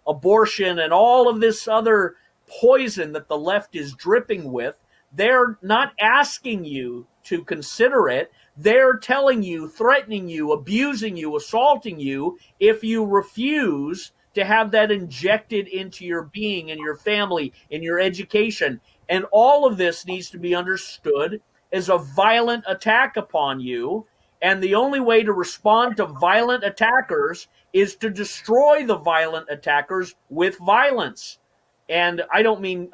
abortion and all of this other poison that the left is dripping with, they're not asking you to consider it. They're telling you, threatening you, abusing you, assaulting you if you refuse to have that injected into your being and your family and your education. And all of this needs to be understood as a violent attack upon you. And the only way to respond to violent attackers is to destroy the violent attackers with violence. And I don't mean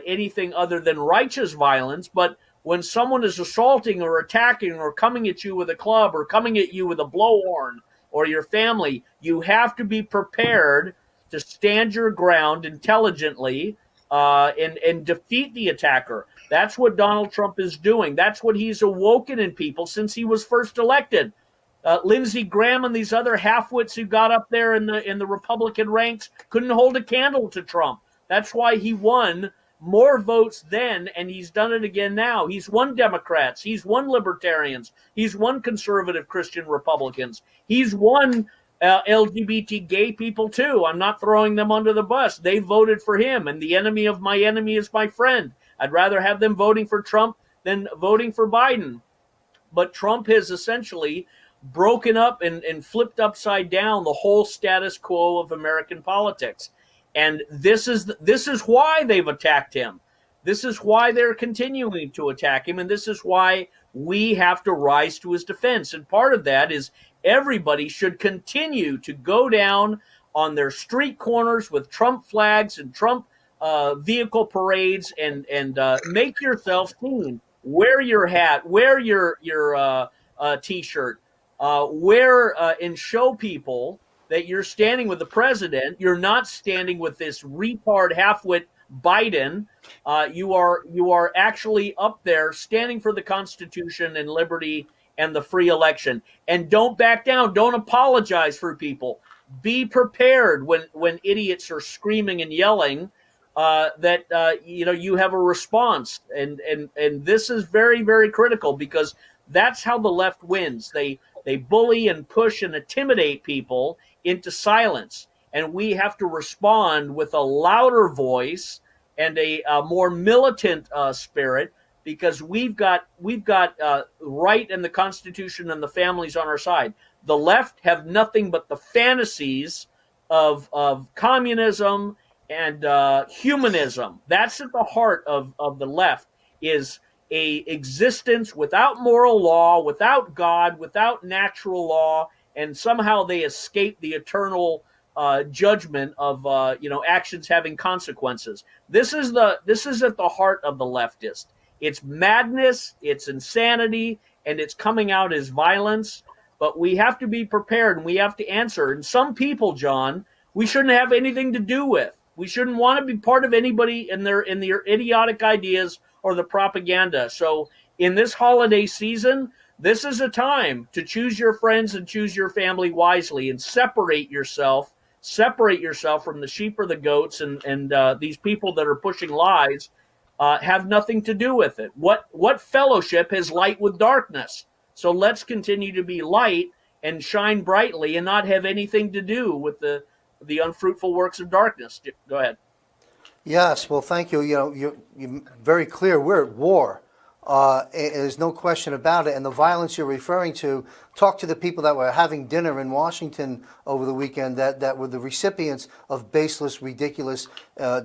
anything other than righteous violence, but when someone is assaulting or attacking or coming at you with a club or coming at you with a blowhorn or your family, you have to be prepared to stand your ground intelligently and defeat the attacker. That's what Donald Trump is doing. That's what he's awoken in people since he was first elected. Lindsey Graham and these other halfwits who got up there in the Republican ranks couldn't hold a candle to Trump. That's why he won more votes then, and he's done it again now. He's won Democrats. He's won Libertarians. He's won conservative Christian Republicans. He's won LGBT gay people too. I'm not throwing them under the bus. They voted for him, and the enemy of my enemy is my friend. I'd rather have them voting for Trump than voting for Biden. But Trump has essentially broken up and flipped upside down the whole status quo of American politics. And this is why they've attacked him. This is why they're continuing to attack him. And this is why we have to rise to his defense. And part of that is everybody should continue to go down on their street corners with Trump flags and Trump vehicle parades and make yourself seen. Wear your hat, wear your T-shirt, wear and show people that you're standing with the president. You're not standing with this retard halfwit Biden. You are actually up there standing for the Constitution and liberty and the free election. And don't back down. Don't apologize for people. Be prepared when idiots are screaming and yelling that you have a response. And this is very, very critical, because that's how the left wins. They bully and push and intimidate people into silence, and we have to respond with a louder voice and a more militant spirit, because we've got right and the Constitution and the families on our side. The left have nothing but the fantasies of communism and humanism. That's at the heart of the left, is a existence without moral law, without God, without natural law, and somehow they escape the eternal judgment of actions having consequences. This is at the heart of the leftist. It's madness, it's insanity, and it's coming out as violence. But we have to be prepared, and we have to answer. And some people, John, we shouldn't have anything to do with. We shouldn't want to be part of anybody in their idiotic ideas or the propaganda. So in this holiday season, this is a time to choose your friends and choose your family wisely, and separate yourself from the sheep or the goats, and these people that are pushing lies have nothing to do with it. What fellowship has light with darkness? So let's continue to be light and shine brightly, and not have anything to do with the unfruitful works of darkness. Go ahead. Yes, well, thank you. You're very clear. We're at war. There's no question about it. And the violence you're referring to, talk to the people that were having dinner in Washington over the weekend that were the recipients of baseless, ridiculous,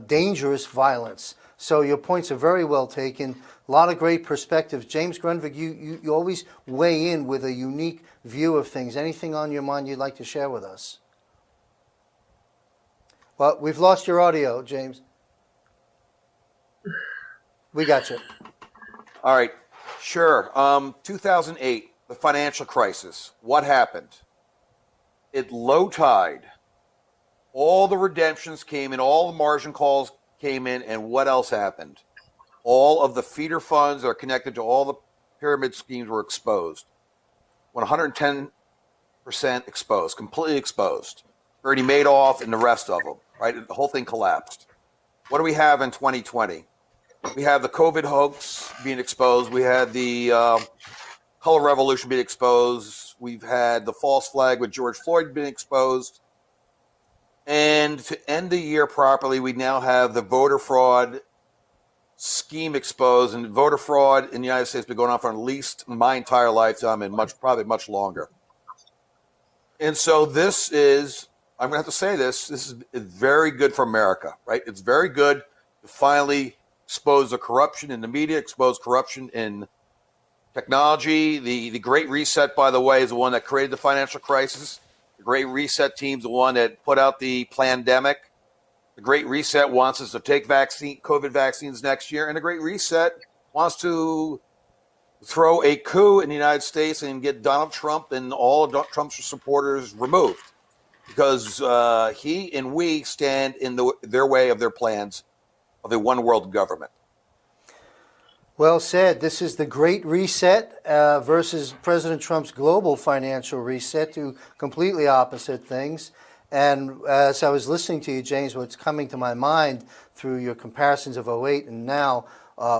dangerous violence. So your points are very well taken. A lot of great perspectives. James Grunwald, you always weigh in with a unique view of things. Anything on your mind you'd like to share with us? Well, we've lost your audio, James. We got you. All right, sure. 2008, the financial crisis. What happened? It low tide. All the redemptions came in, all the margin calls came in, and what else happened? All of the feeder funds that are connected to all the pyramid schemes were exposed. 110% exposed, completely exposed. Bernie Madoff and the rest of them, right? The whole thing collapsed. What do we have in 2020? We have the COVID hoax being exposed. We had the color revolution being exposed. We've had the false flag with George Floyd being exposed. And to end the year properly, we now have the voter fraud scheme exposed. And voter fraud in the United States has been going on for at least my entire lifetime, and probably much longer. And so this is, I'm going to have to say this is very good for America, right? It's very good to finally expose the corruption in the media, expose corruption in technology. The Great Reset, by the way, is the one that created the financial crisis. The Great Reset team's the one that put out the plandemic. The Great Reset wants us to take COVID vaccines next year, and the Great Reset wants to throw a coup in the United States and get Donald Trump and all of Trump's supporters removed, because he and we stand in their way of their plans of a one world government. Well said. This is the Great Reset versus President Trump's global financial reset, two completely opposite things. And as I was listening to you, James, what's coming to my mind through your comparisons of '08 and now,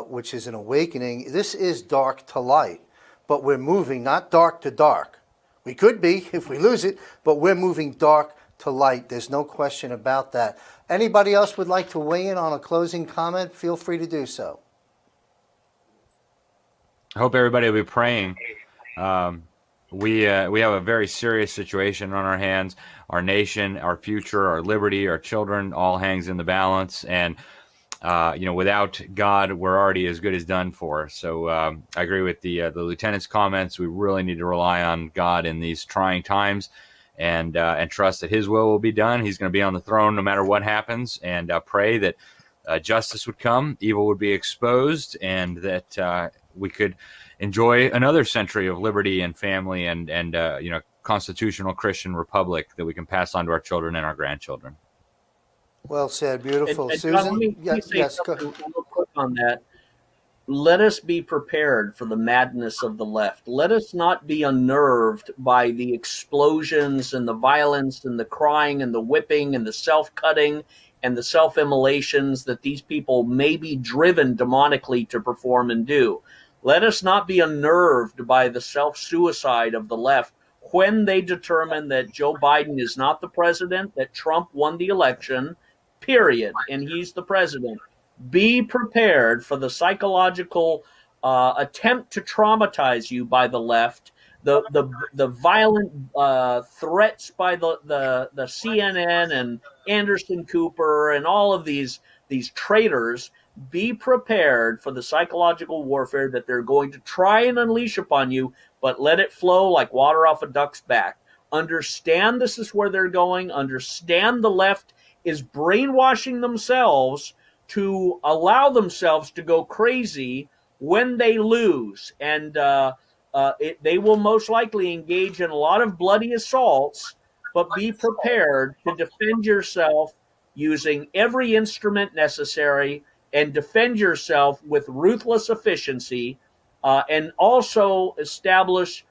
which is an awakening, this is dark to light, but we're moving not dark to dark. We could be if we lose it, but we're moving dark to light. There's no question about that. Anybody else would like to weigh in on a closing comment? Feel free to do so. I hope everybody will be praying. We have a very serious situation on our hands. Our nation, our future, our liberty, our children, all hangs in the balance. And without God, we're already as good as done for. So I agree with the lieutenant's comments. We really need to rely on God in these trying times, and trust that His will be done. He's going to be on the throne no matter what happens, and pray that justice would come, evil would be exposed, and that we could enjoy another century of liberty and family and constitutional Christian republic that we can pass on to our children and our grandchildren. Well said. Beautiful. And Susan? John, let me Yes, say yes, go. something real quick on that. Let us be prepared for the madness of the left. Let us not be unnerved by the explosions and the violence and the crying and the whipping and the self-cutting and the self-immolations that these people may be driven demonically to perform and do. Let us not be unnerved by the self-suicide of the left when they determine that Joe Biden is not the president, that Trump won the election, period, and he's the president. Be prepared for the psychological attempt to traumatize you by the left, the violent threats by the CNN and Anderson Cooper and all of these traitors. Be prepared for the psychological warfare that they're going to try and unleash upon you, but let it flow like water off a duck's back. Understand this is where they're going. Understand the left is brainwashing themselves to allow themselves to go crazy when they lose. And they will most likely engage in a lot of bloody assaults, but be prepared to defend yourself using every instrument necessary and defend yourself with ruthless efficiency, and also establish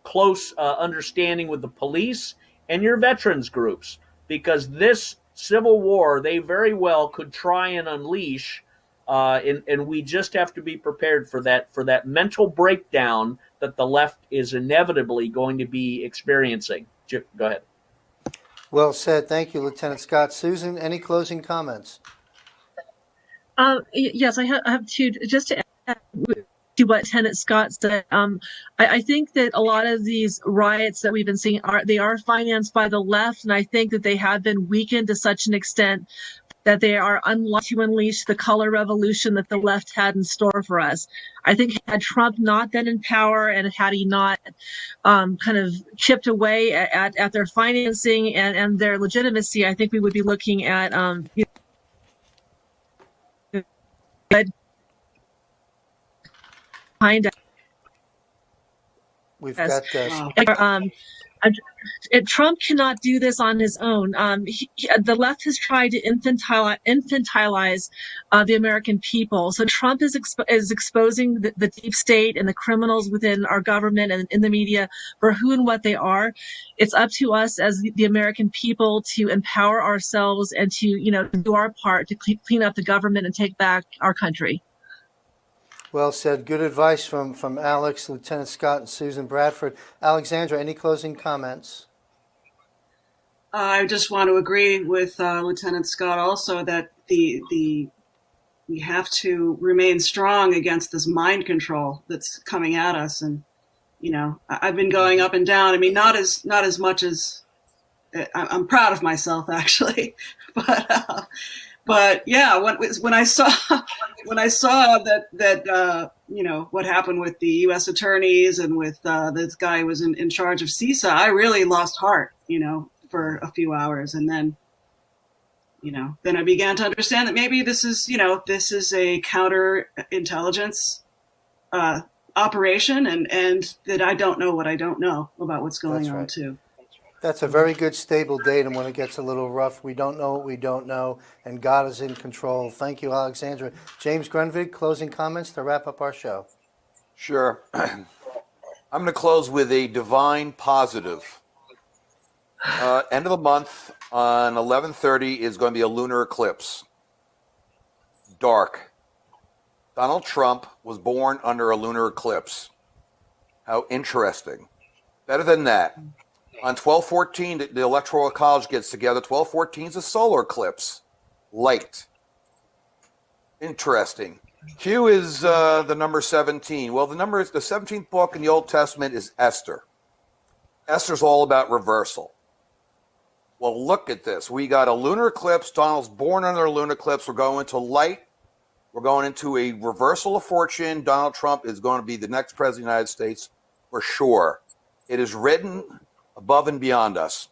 close understanding with the police and your veterans groups, because this civil war they very well could try and unleash, and we just have to be prepared for that mental breakdown that the left is inevitably going to be experiencing. Go ahead. Well said. Thank you, Lieutenant Scott. Susan, any closing comments? Yes, I have two. Just to add to what Lieutenant Scott said, I think that a lot of these riots that we've been seeing are financed by the left, and I think that they have been weakened to such an extent that they are unlikely to unleash the color revolution that the left had in store for us. I think had Trump not been in power, and had he not kind of chipped away at their financing and their legitimacy, I think we would be looking at We've got Trump cannot do this on his own. The left has tried to infantilize the American people. So Trump is exposing the deep state and the criminals within our government and in the media for who and what they are. It's up to us as the American people to empower ourselves and to do our part to clean up the government and take back our country. Well said. Good advice from Alex, Lieutenant Scott, and Susan Bradford. Alexandra, any closing comments? I just want to agree with Lieutenant Scott also that we have to remain strong against this mind control that's coming at us. And I've been going up and down. I mean, not as much as I'm proud of myself actually, but yeah, when I saw that what happened with the U.S. attorneys and with this guy who was in charge of CISA, I really lost heart, for a few hours, and then I began to understand that maybe this is a counterintelligence operation, and that I don't know what I don't know about what's going That's on right. too. That's a very good stable datum when it gets a little rough. We don't know what we don't know, and God is in control. Thank you, Alexandra. James Grunwald, closing comments to wrap up our show. Sure. I'm going to close with a divine positive. End of the month on 11:30 is going to be a lunar eclipse. Dark. Donald Trump was born under a lunar eclipse. How interesting. Better than that. On 12/14, the Electoral College gets together. 12/14 is a solar eclipse. Light. Interesting. Q is the number 17. Well, the 17th book in the Old Testament is Esther. Esther's all about reversal. Well, look at this. We got a lunar eclipse. Donald's born under a lunar eclipse. We're going into light. We're going into a reversal of fortune. Donald Trump is going to be the next president of the United States for sure. It is written above and beyond us.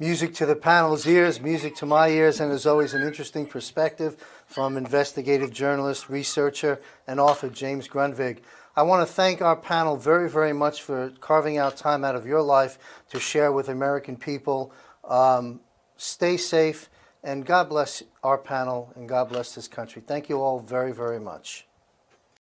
Music to the panel's ears, music to my ears, and as always, an interesting perspective from investigative journalist, researcher, and author James Grundvig. I want to thank our panel very, very much for carving out time out of your life to share with American people. Stay safe, and God bless our panel, and God bless this country. Thank you all very, very much.